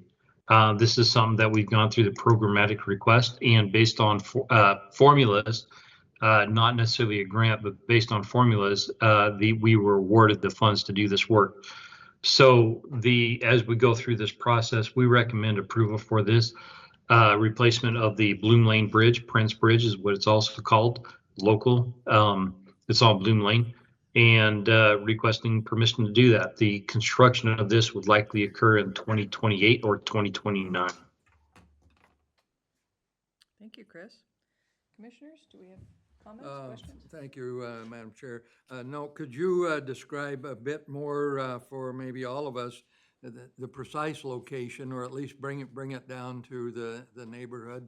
This is something that we've gone through the programmatic request, and based on formulas, not necessarily a grant, but based on formulas, we were awarded the funds to do this work. So as we go through this process, we recommend approval for this replacement of the Bloom Lane Bridge. Prince Bridge is what it's also called, local. It's on Bloom Lane, and requesting permission to do that. The construction of this would likely occur in 2028 or 2029. Thank you, Chris. Commissioners, do we have comments, questions? Thank you, Madam Chair. No, could you describe a bit more for maybe all of us the precise location, or at least bring it down to the neighborhood?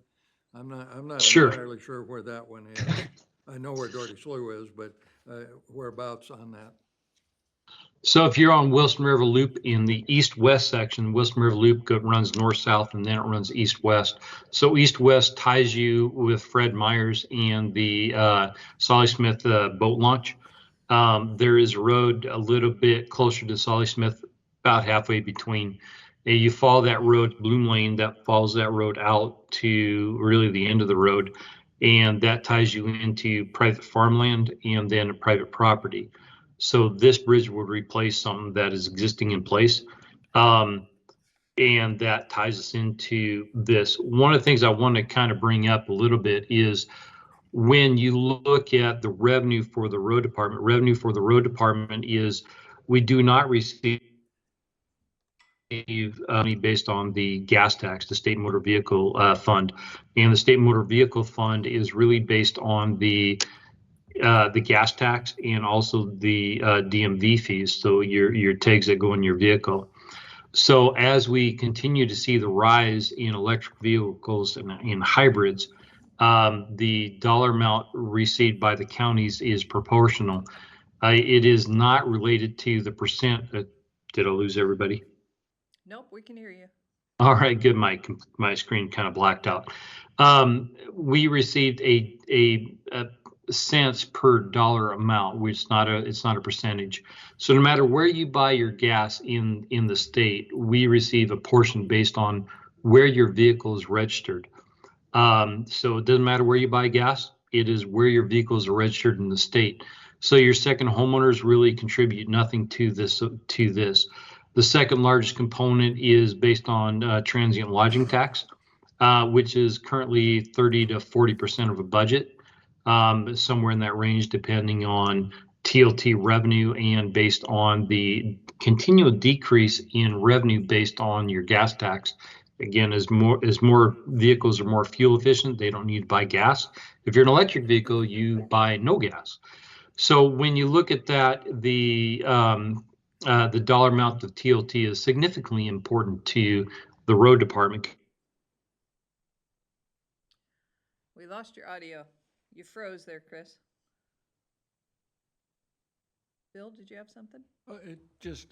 I'm not Sure. entirely sure where that one is. I know where Doherty Slough is, but whereabouts on that? So if you're on Wilson River Loop in the east-west section, Wilson River Loop runs north-south and then it runs east-west. So east-west ties you with Fred Meyers and the Solly Smith boat launch. There is a road a little bit closer to Solly Smith, about halfway between. You follow that road, Bloom Lane, that follows that road out to really the end of the road, and that ties you into private farmland and then private property. So this bridge would replace something that is existing in place. And that ties us into this. One of the things I want to kind of bring up a little bit is when you look at the revenue for the road department is we do not receive money based on the gas tax, the state motor vehicle fund. And the state motor vehicle fund is really based on the gas tax and also the DMV fees, so your tags that go in your vehicle. So as we continue to see the rise in electric vehicles and in hybrids, the dollar amount received by the counties is proportional. It is not related to the percent. Did I lose everybody? Nope, we can hear you. All right, good. My screen kind of blacked out. We received a cents per dollar amount, which it's not a percentage. So no matter where you buy your gas in the state, we receive a portion based on where your vehicle is registered. So it doesn't matter where you buy gas, it is where your vehicles are registered in the state. So your second homeowners really contribute nothing to this. The second largest component is based on transient lodging tax, which is currently 30 to 40% of a budget. Somewhere in that range, depending on TLT revenue and based on the continual decrease in revenue based on your gas tax. Again, as more vehicles are more fuel efficient, they don't need to buy gas. If you're an electric vehicle, you buy no gas. So when you look at that, the dollar amount of TLT is significantly important to the road department. We lost your audio. You froze there, Chris. Bill, did you have something?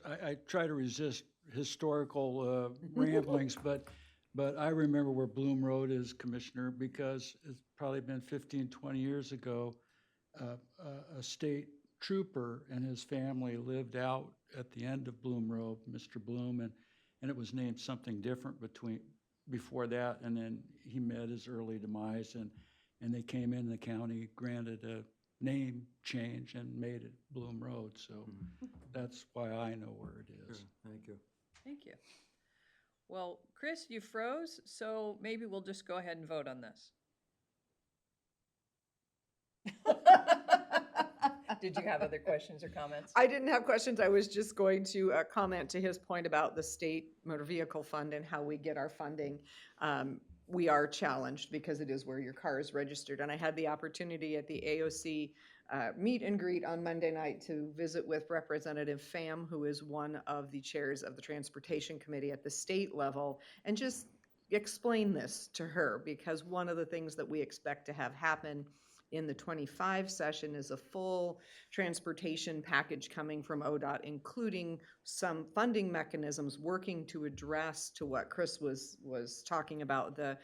I try to resist historical ramblings, but I remember where Bloom Road is, Commissioner, because it's probably been 15, 20 years ago. A state trooper and his family lived out at the end of Bloom Road, Mr. Bloom, and it was named something different before that, and then he met his early demise, and they came in, the county granted a name change and made it Bloom Road. So that's why I know where it is. Sure, thank you. Thank you. Well, Chris, you froze, so maybe we'll just go ahead and vote on this. Did you have other questions or comments? I didn't have questions. I was just going to comment to his point about the state motor vehicle fund and how we get our funding. We are challenged because it is where your car is registered. And I had the opportunity at the AOC meet and greet on Monday night to visit with Representative Pham, who is one of the chairs of the Transportation Committee at the state level, and just explain this to her, because one of the things that we expect to have happen in the 25 session is a full transportation package coming from ODOT, including some funding mechanisms working to address to what Chris was talking about, the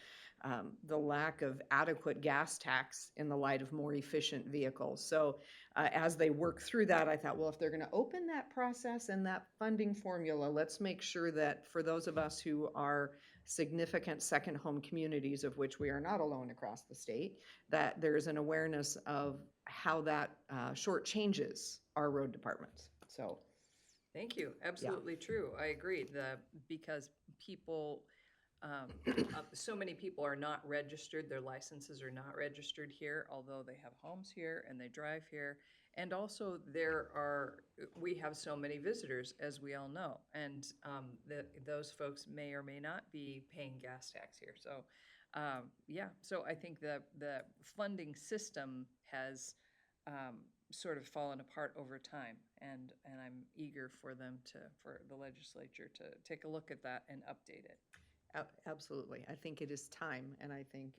lack of adequate gas tax in the light of more efficient vehicles. So as they work through that, I thought, well, if they're going to open that process and that funding formula, let's make sure that for those of us who are significant second home communities, of which we are not alone across the state, that there's an awareness of how that shortchanges our road departments. So, thank you. Absolutely true. I agree. Because people, so many people are not registered. Their licenses are not registered here, although they have homes here and they drive here. And also we have so many visitors, as we all know, and those folks may or may not be paying gas tax here. So, so I think the funding system has sort of fallen apart over time, and I'm eager for the legislature to take a look at that and update it. absolutely. I think it is time, and I think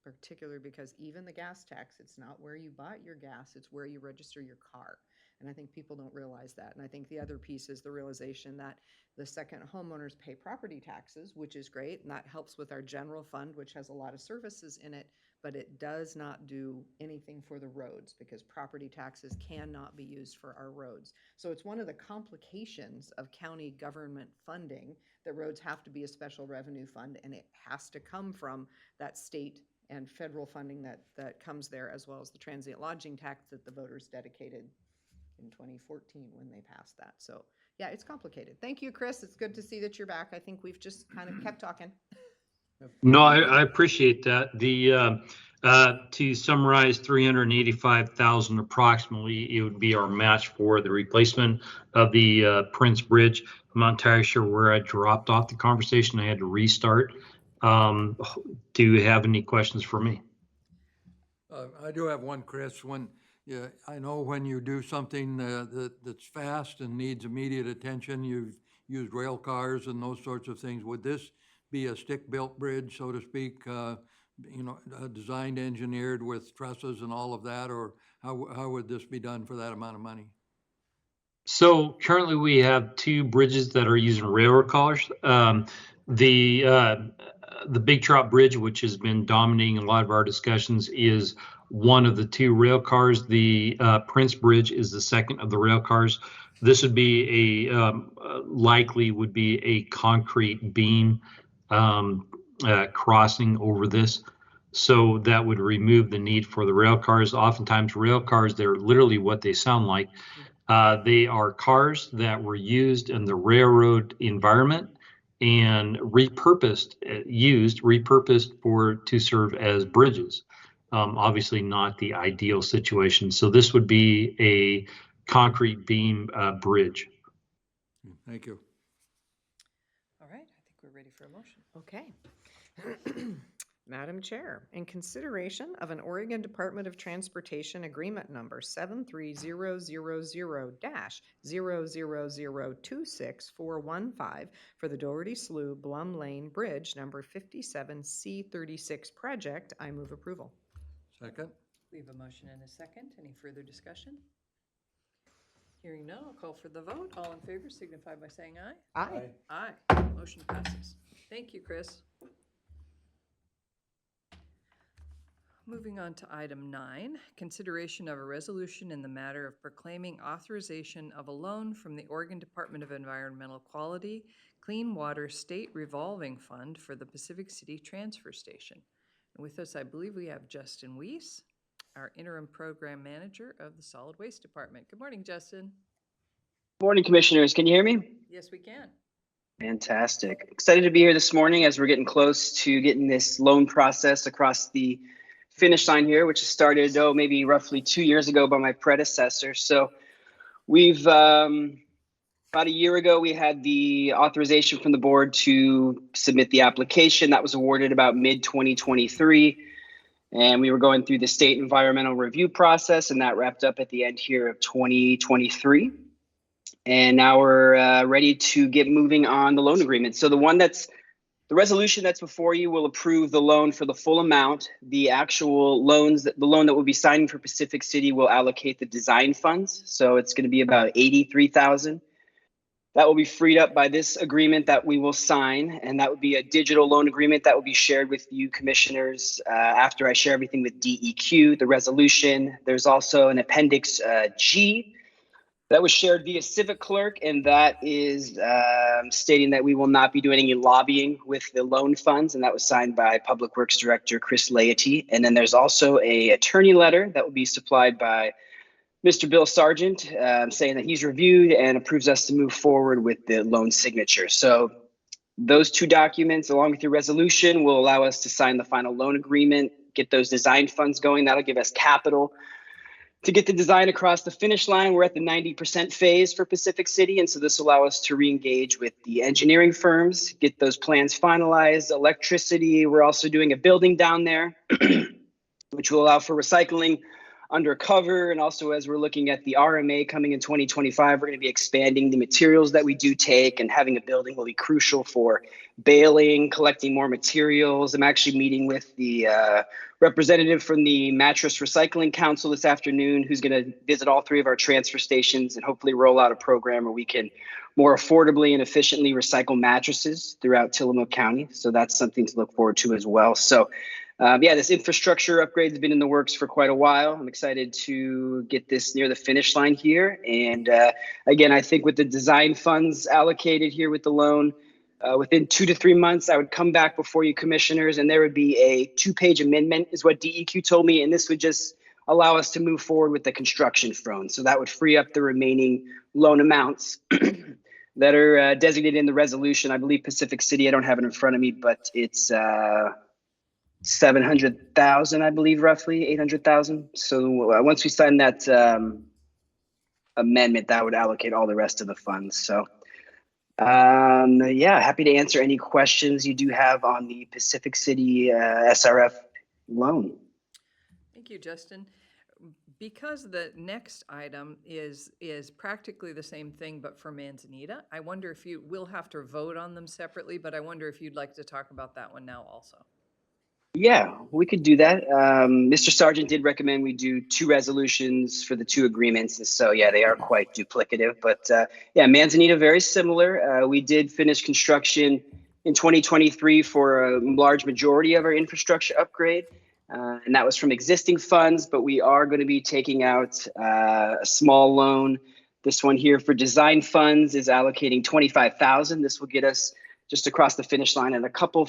particularly because even the gas tax, it's not where you bought your gas, it's where you register your car. And I think people don't realize that. And I think the other piece is the realization that the second homeowners pay property taxes, which is great, and that helps with our general fund, which has a lot of services in it, but it does not do anything for the roads because property taxes cannot be used for our roads. So it's one of the complications of county government funding that roads have to be a special revenue fund, and it has to come from that state and federal funding that comes there, as well as the transient lodging tax that the voters dedicated in 2014 when they passed that. So yeah, it's complicated. Thank you, Chris. It's good to see that you're back. I think we've just kind of kept talking. No, I appreciate that. To summarize, 385,000 approximately, it would be our match for the replacement of the Prince Bridge. I'm not entirely sure where I dropped off the conversation. I had to restart. Do you have any questions for me? I do have one, Chris. I know when you do something that's fast and needs immediate attention, you've used rail cars and those sorts of things. Would this be a stick-built bridge, so to speak, designed, engineered with trusses and all of that, or how would this be done for that amount of money? So currently we have two bridges that are using railroad cars. The Big Trout Bridge, which has been dominating a lot of our discussions, is one of the two rail cars. The Prince Bridge is the second of the rail cars. This would be likely would be a concrete beam crossing over this. So that would remove the need for the rail cars. Oftentimes rail cars, they're literally what they sound like. They are cars that were used in the railroad environment and repurposed to serve as bridges. Obviously not the ideal situation. So this would be a concrete beam bridge. Thank you. All right, I think we're ready for a motion. Okay. Madam Chair, in consideration of an Oregon Department of Transportation Agreement Number 73000-00026-415 for the Doherty Slough Blum Lane Bridge Number 57C36 project, I move approval. Second? We have a motion and a second. Any further discussion? Hearing none, I'll call for the vote. All in favor signify by saying aye. Aye. Aye. Motion passes. Thank you, Chris. Moving on to item 9, consideration of a resolution in the matter of proclaiming authorization of a loan from the Oregon Department of Environmental Quality Clean Water State Revolving Fund for the Pacific City Transfer Station. And with us, I believe we have Justin Weiss, our interim program manager of the Solid Waste Department. Good morning, Justin. Morning, Commissioners. Can you hear me? Yes, we can. Fantastic. Excited to be here this morning as we're getting close to getting this loan process across the finish line here, which started, maybe roughly 2 years ago by my predecessor. So we've, about a year ago, we had the authorization from the board to submit the application. That was awarded about mid-2023. And we were going through the state environmental review process, and that wrapped up at the end here of 2023. And now we're ready to get moving on the loan agreement. So the resolution that's before you will approve the loan for the full amount. The actual loan that we'll be signing for Pacific City will allocate the design funds. So it's going to be about $83,000. That will be freed up by this agreement that we will sign, and that would be a digital loan agreement that will be shared with you commissioners after I share everything with DEQ, the resolution. There's also an Appendix G that was shared via Civic Clerk, and that is stating that we will not be doing any lobbying with the loan funds, and that was signed by Public Works Director Chris Laity. And then there's also a attorney letter that will be supplied by Mr. Bill Sargent, saying that he's reviewed and approves us to move forward with the loan signature. So those two documents, along with your resolution, will allow us to sign the final loan agreement, get those design funds going. That'll give us capital to get the design across the finish line. We're at the 90% phase for Pacific City, and so this will allow us to re-engage with the engineering firms, get those plans finalized, electricity. We're also doing a building down there, which will allow for recycling undercover. And also, as we're looking at the RMA coming in 2025, we're going to be expanding the materials that we do take, and having a building will be crucial for baling, collecting more materials. I'm actually meeting with the representative from the Mattress Recycling Council this afternoon, who's going to visit all 3 of our transfer stations and hopefully roll out a program where we can more affordably and efficiently recycle mattresses throughout Tillamook County. So that's something to look forward to as well. So yeah, this infrastructure upgrade has been in the works for quite a while. I'm excited to get this near the finish line here. And again, I think with the design funds allocated here with the loan, within 2 to 3 months, I would come back before you commissioners, and there would be a 2-page amendment is what DEQ told me. And this would just allow us to move forward with the construction fund. So that would free up the remaining loan amounts that are designated in the resolution. I believe Pacific City, I don't have it in front of me, but it's 700,000, I believe, roughly 800,000. So once we sign that amendment, that would allocate all the rest of the funds. So yeah, happy to answer any questions you do have on the Pacific City SRF loan. Thank you, Justin. Because the next item is practically the same thing, but for Manzanita, I wonder if we'll have to vote on them separately, but I wonder if you'd like to talk about that one now also. Yeah, we could do that. Mr. Sargent did recommend we do 2 resolutions for the 2 agreements. And so, yeah, they are quite duplicative. But yeah, Manzanita, very similar. We did finish construction in 2023 for a large majority of our infrastructure upgrade. And that was from existing funds, but we are going to be taking out a small loan. This one here for design funds is allocating $25,000. This will get us just across the finish line, and a couple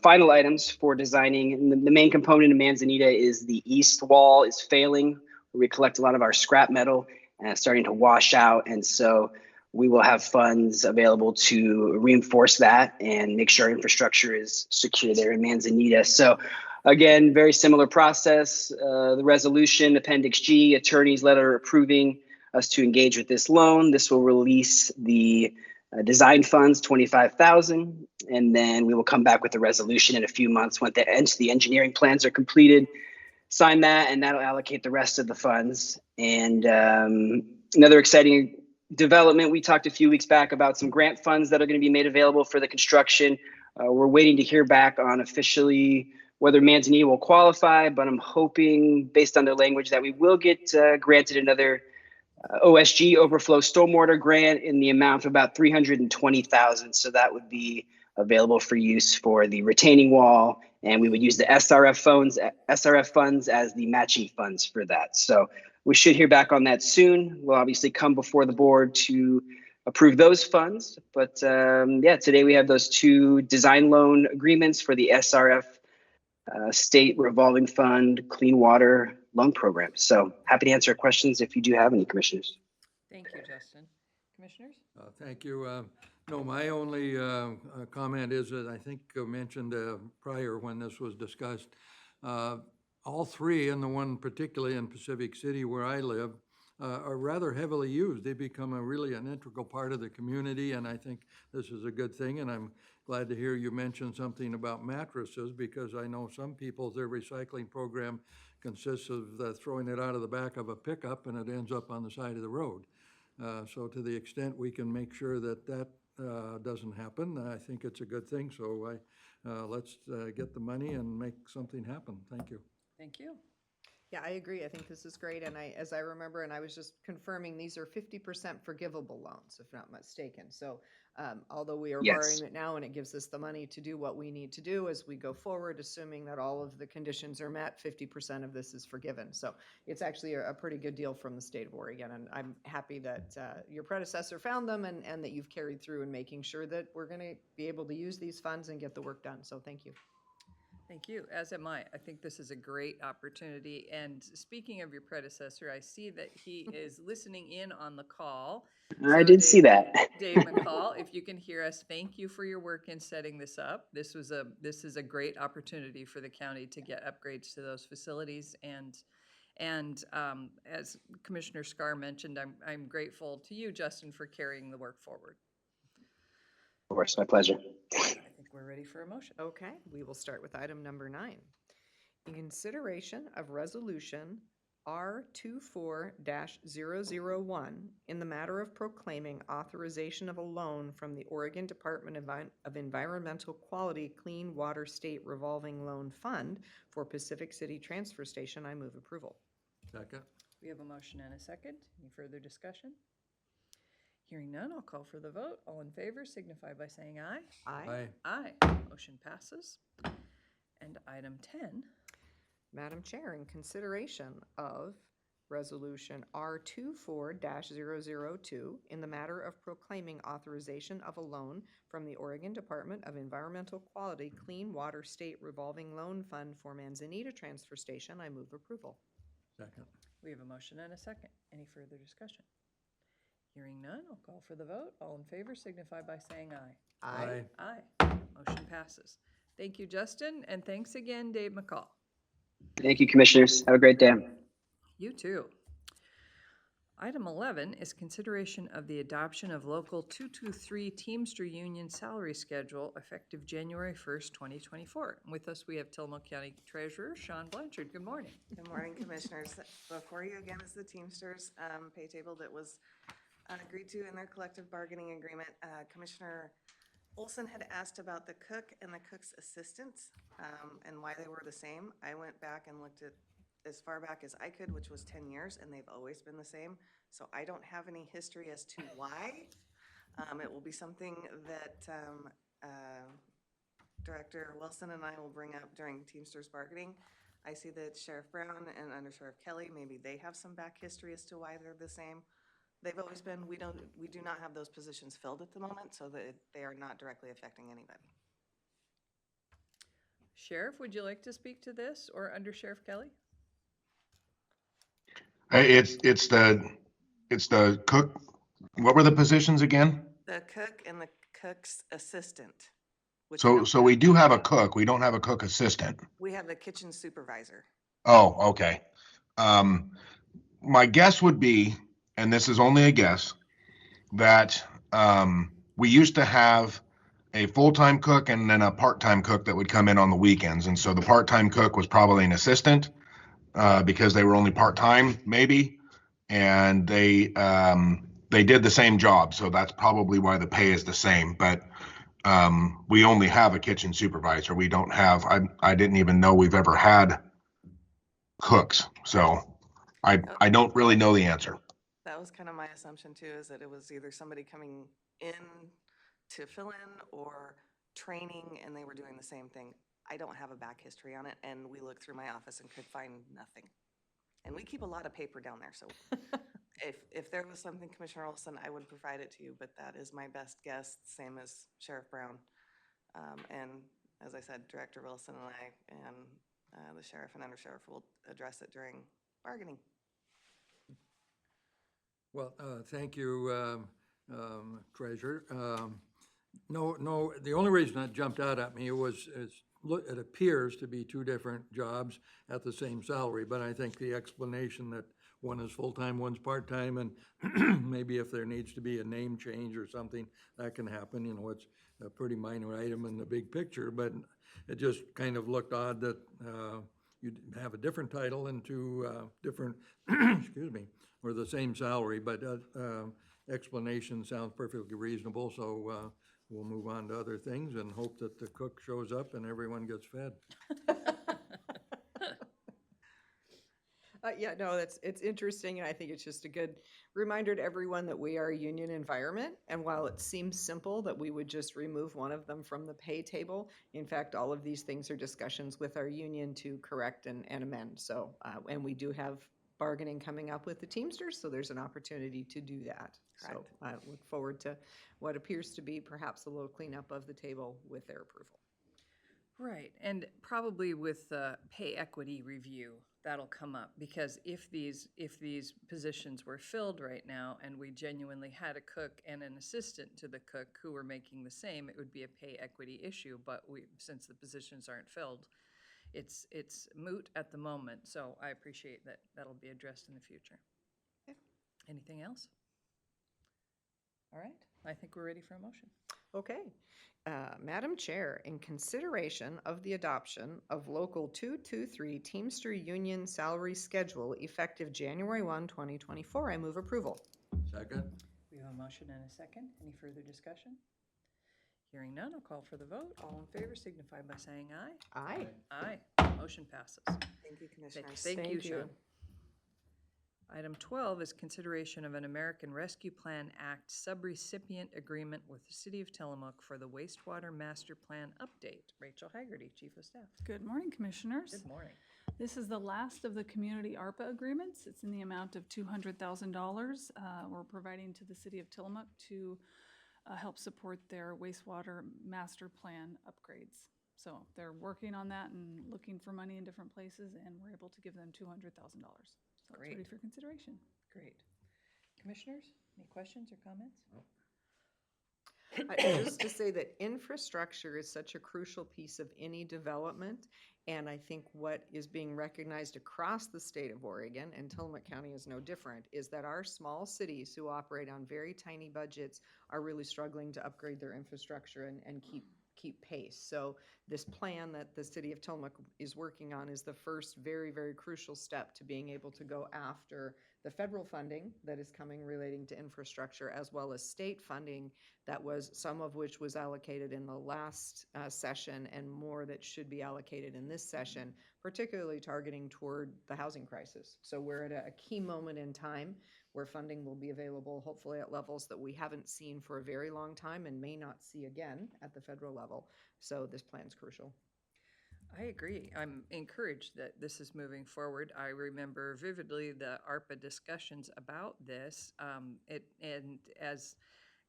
final items for designing. And the main component of Manzanita is the east wall is failing. We collect a lot of our scrap metal and it's starting to wash out. And so we will have funds available to reinforce that and make sure our infrastructure is secure there in Manzanita. So again, very similar process. The resolution, Appendix G, attorney's letter approving us to engage with this loan. This will release the design funds, $25,000, and then we will come back with a resolution in a few months when the engineering plans are completed. Sign that, and that'll allocate the rest of the funds. And another exciting development, we talked a few weeks back about some grant funds that are going to be made available for the construction. We're waiting to hear back on officially whether Manzanita will qualify, but I'm hoping, based on their language, that we will get granted another OSG, overflow stormwater grant, in the amount of about $320,000. So that would be available for use for the retaining wall, and we would use the SRF funds as the matching funds for that. So we should hear back on that soon. We'll obviously come before the board to approve those funds. But yeah, today we have those 2 design loan agreements for the SRF State Revolving Fund Clean Water Loan Program. So happy to answer questions if you do have any, commissioners. Thank you, Justin. Commissioners? Thank you. No, my only comment is that I think I mentioned prior when this was discussed, all 3, and the one particularly in Pacific City where I live, are rather heavily used. They become really an integral part of the community, and I think this is a good thing. And I'm glad to hear you mention something about mattresses, because I know some people, their recycling program consists of throwing it out of the back of a pickup and it ends up on the side of the road. So to the extent we can make sure that doesn't happen, I think it's a good thing. So let's get the money and make something happen. Thank you. Thank you. Yeah, I agree. I think this is great. And as I remember, and I was just confirming, these are 50% forgivable loans, if not mistaken. So although we are borrowing it now and it gives us the money to do what we need to do as we go forward, assuming that all of the conditions are met, 50% of this is forgiven. So it's actually a pretty good deal from the state of Oregon. And I'm happy that your predecessor found them and that you've carried through in making sure that we're going to be able to use these funds and get the work done. So thank you. Thank you, as am I. I think this is a great opportunity. And speaking of your predecessor, I see that he is listening in on the call. I did see that. Dave McCall, if you can hear us, thank you for your work in setting this up. This is a great opportunity for the county to get upgrades to those facilities. And as Commissioner Scar mentioned, I'm grateful to you, Justin, for carrying the work forward. Of course, my pleasure. I think we're ready for a motion. Okay, we will start with item number 9. In consideration of resolution R24-001 in the matter of proclaiming authorization of a loan from the Oregon Department of Environmental Quality Clean Water State Revolving Loan Fund for Pacific City Transfer Station. I move approval. Second? We have a motion and a second. Any further discussion? Hearing none, I'll call for the vote. All in favor signify by saying aye. Aye. Aye. Motion passes. And item 10, Madam Chair, in consideration of Resolution R24-002 in the matter of proclaiming authorization of a loan from the Oregon Department of Environmental Quality Clean Water State Revolving Loan Fund for Manzanita Transfer Station, I move approval. Second. we have a motion and a second. Any further discussion? Hearing none, I'll call for the vote. All in favor signify by saying aye. Aye. Motion passes. Thank you, Justin, and thanks again, Dave McCall. Thank you, commissioners. Have a great day. You too. Item 11 is consideration of the adoption of Local 223 Teamster Union salary schedule effective January 1st, 2024. With us, we have Tillamook County Treasurer Sean Blanchard. Good morning. Good morning, Commissioners. Before you again is the Teamsters pay table that was agreed to in their collective bargaining agreement. Commissioner Olson had asked about the cook and the cook's assistants and why they were the same. I went back and looked at as far back as I could, which was 10 years, and they've always been the same. So I don't have any history as to why. It will be something that Director Wilson and I will bring up during Teamsters bargaining. I see that Sheriff Brown and Under Sheriff Kelly, maybe they have some back history as to why they're the same. They've always been, we do not have those positions filled at the moment, so that they are not directly affecting anybody. Sheriff, would you like to speak to this, or Under Sheriff Kelly? It's the cook. What were the positions again? The cook and the cook's assistant. which So we do have a cook. We don't have a cook assistant. We have the kitchen supervisor. Oh, okay. My guess would be, and this is only a guess, that we used to have a full-time cook and then a part-time cook that would come in on the weekends. And so the part-time cook was probably an assistant because they were only part-time, maybe. And they did the same job. So that's probably why the pay is the same. But we only have a kitchen supervisor. We don't have, I didn't even know we've ever had cooks. So I don't really know the answer. That was kind of my assumption too, is that it was either somebody coming in to fill in or training, and they were doing the same thing. I don't have a back history on it, and we looked through my office and could find nothing. And we keep a lot of paper down there, so if there was something, Commissioner Olson, I would provide it to you, but that is my best guess, same as Sheriff Brown. And as I said, Director Wilson and I and the sheriff and undersheriff will address it during bargaining. Well, thank you, Treasurer. No, the only reason that jumped out at me was, it appears to be two different jobs at the same salary, but I think the explanation that one is full-time, one's part-time, and maybe if there needs to be a name change or something, that can happen. You know, it's a pretty minor item in the big picture, but it just kind of looked odd that you'd have a different title and two different, excuse me, or the same salary, but explanation sounds perfectly reasonable, so we'll move on to other things and hope that the cook shows up and everyone gets fed. Yeah, no, it's interesting, and I think it's just a good reminder to everyone that we are a union environment. And while it seems simple that we would just remove one of them from the pay table, in fact, all of these things are discussions with our union to correct and amend. So, and we do have bargaining coming up with the Teamsters, so there's an opportunity to do that. So I look forward to what appears to be perhaps a little cleanup of the table with their approval. Right, and probably with the pay equity review, that'll come up, because if these positions were filled right now and we genuinely had a cook and an assistant to the cook who were making the same, it would be a pay equity issue, but since the positions aren't filled, it's moot at the moment, so I appreciate that that'll be addressed in the future. Okay. Anything else? All right, I think we're ready for a motion. Okay. Madam Chair, in consideration of the adoption of Local 223 Teamster Union Salary Schedule effective January 1, 2024, I move approval. Second? We have a motion and a second. Any further discussion? Hearing none, I'll call for the vote. All in favor signify by saying aye. Aye. Aye. Motion passes. Thank you, Commissioners. Thank you, Thank you. Sean. Item 12 is consideration of an American Rescue Plan Act subrecipient agreement with the City of Tillamook for the wastewater master plan update. Rachel Haggerty, Chief of Staff. Good morning, Commissioners. Good morning. This is the last of the community ARPA agreements. It's in the amount of $200,000. We're providing to the City of Tillamook to help support their wastewater master plan upgrades. So they're working on that and looking for money in different places, and we're able to give them $200,000. So it's ready Great. for consideration. Great. Commissioners, any questions or comments? Just to say that infrastructure is such a crucial piece of any development, and I think what is being recognized across the state of Oregon, and Tillamook County is no different, is that our small cities who operate on very tiny budgets are really struggling to upgrade their infrastructure and keep pace. So this plan that the City of Tillamook is working on is the first very, very crucial step to being able to go after the federal funding that is coming relating to infrastructure, as well as state funding that was, some of which was allocated in the last session and more that should be allocated in this session, particularly targeting toward the housing crisis. So we're at a key moment in time where funding will be available, hopefully at levels that we haven't seen for a very long time and may not see again at the federal level. So this plan's crucial. I agree. I'm encouraged that this is moving forward. I remember vividly the ARPA discussions about this. And as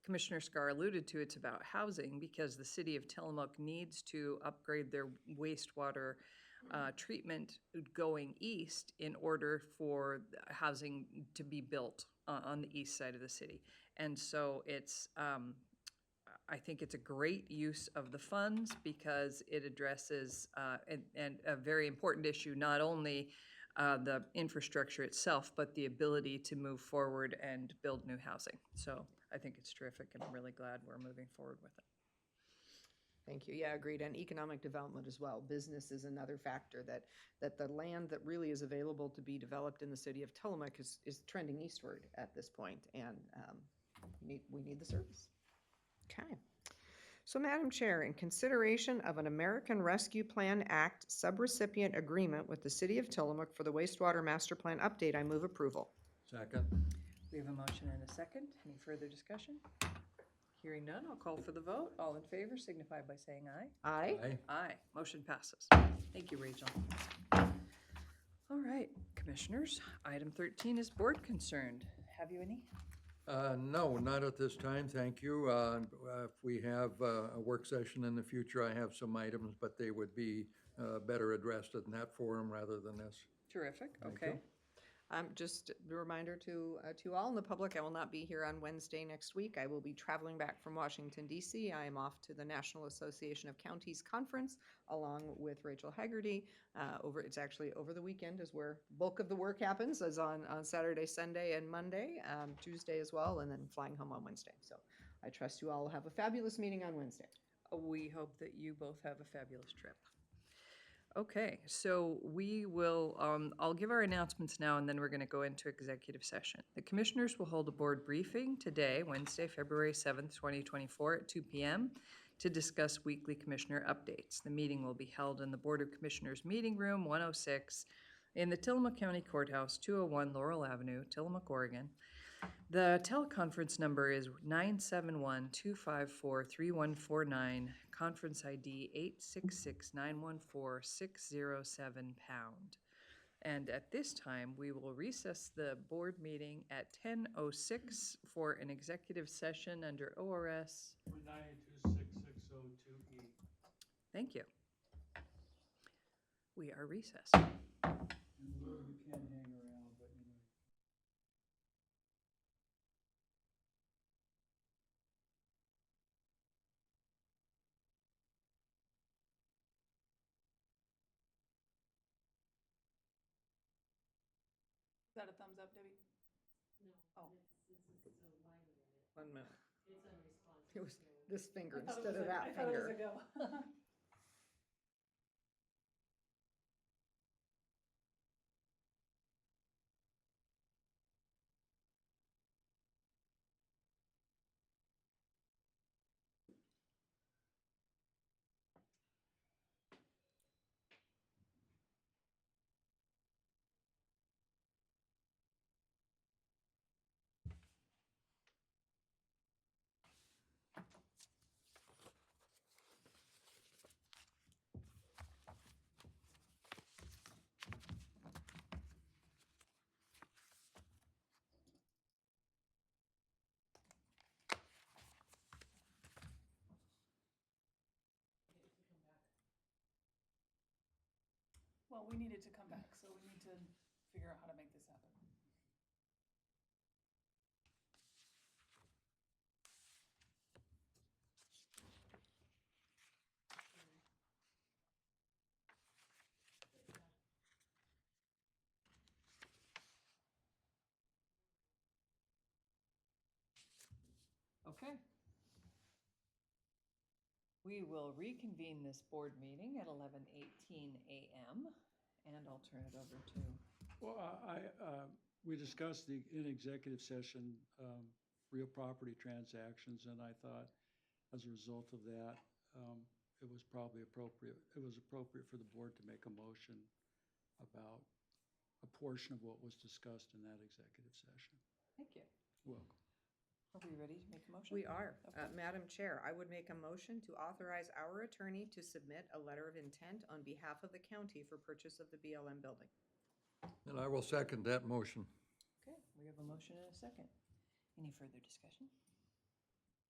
Commissioner Scar alluded to, it's about housing because the City of Tillamook needs to upgrade their wastewater treatment going east in order for housing to be built on the east side of the city. And so it's, I think it's a great use of the funds because it addresses and a very important issue, not only the infrastructure itself, but the ability to move forward and build new housing. So I think it's terrific, and I'm really glad we're moving forward with it. Thank you. Yeah, agreed. And economic development as well. Business is another factor that the land that really is available to be developed in the City of Tillamook is trending eastward at this point, and we need the service. Okay. So, Madam Chair, in consideration of an American Rescue Plan Act subrecipient agreement with the City of Tillamook for the wastewater master plan update, I move approval. Second? We have a motion and a second. Any further discussion? Hearing none, I'll call for the vote. All in favor signify by saying aye. Aye. Aye. Aye. Motion passes. Thank you, Rachel. All right, Commissioners, item 13 is board concerned. Have you any? No, not at this time, thank you. If we have a work session in the future, I have some items, but they would be better addressed in that forum rather than this. Terrific, Thank okay. you. Just a reminder to all in the public, I will not be here on Wednesday next week. I will be traveling back from Washington, D.C. I am off to the National Association of Counties Conference along with Rachel Haggerty. It's actually over the weekend is where bulk of the work happens, as on Saturday, Sunday, and Monday, Tuesday as well, and then flying home on Wednesday. So I trust you all will have a fabulous meeting on Wednesday. We hope that you both have a fabulous trip. Okay, so we will, I'll give our announcements now, and then we're going to go into executive session. The Commissioners will hold a board briefing today, Wednesday, February 7th, 2024 at 2 p.m. to discuss weekly Commissioner updates. The meeting will be held in the Board of Commissioners Meeting Room 106 in the Tillamook County Courthouse, 201 Laurel Avenue, Tillamook, Oregon. The teleconference number is 971-254-3149, conference ID 866-914-607#. And at this time, we will recess the board meeting at 10:06 for an executive session under ORS. 9826602E. Thank you. We are recessed. You can hang around, but you know. Is that a thumbs up, Debbie? One minute. It was this finger instead of that finger. Well, we needed to come back, so we need to figure out how to make this happen. Okay. We will reconvene this board meeting at 11:18 a.m. and I'll turn it over to, Well, we discussed in executive session, real property transactions, and I thought as a result of that, it was probably appropriate, it was appropriate for the board to make a motion about a portion of what was discussed in that executive session. thank you. Welcome. Are we ready to make a motion? We are. Okay. Madam Chair, I would make a motion to authorize our attorney to submit a letter of intent on behalf of the county for purchase of the BLM building. And I will second that motion. Okay, we have a motion and a second. Any further discussion?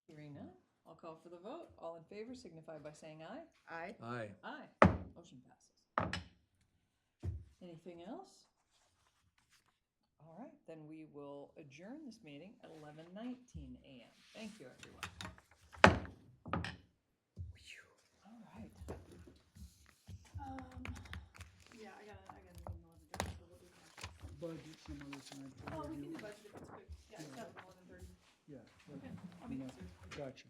Hearing none, I'll call for the vote. All in favor signify by saying aye. Aye. Aye. Aye. Motion passes. Anything else? All right, then we will adjourn this meeting at 11:19 a.m. Thank you, everyone. All right. Yeah, I gotta email everybody, so we'll do that. Budget some other time. Oh, we can do budget if it's quick. Yeah, it's at 11:30. Yeah. Okay, I'll meet you soon. Gotcha.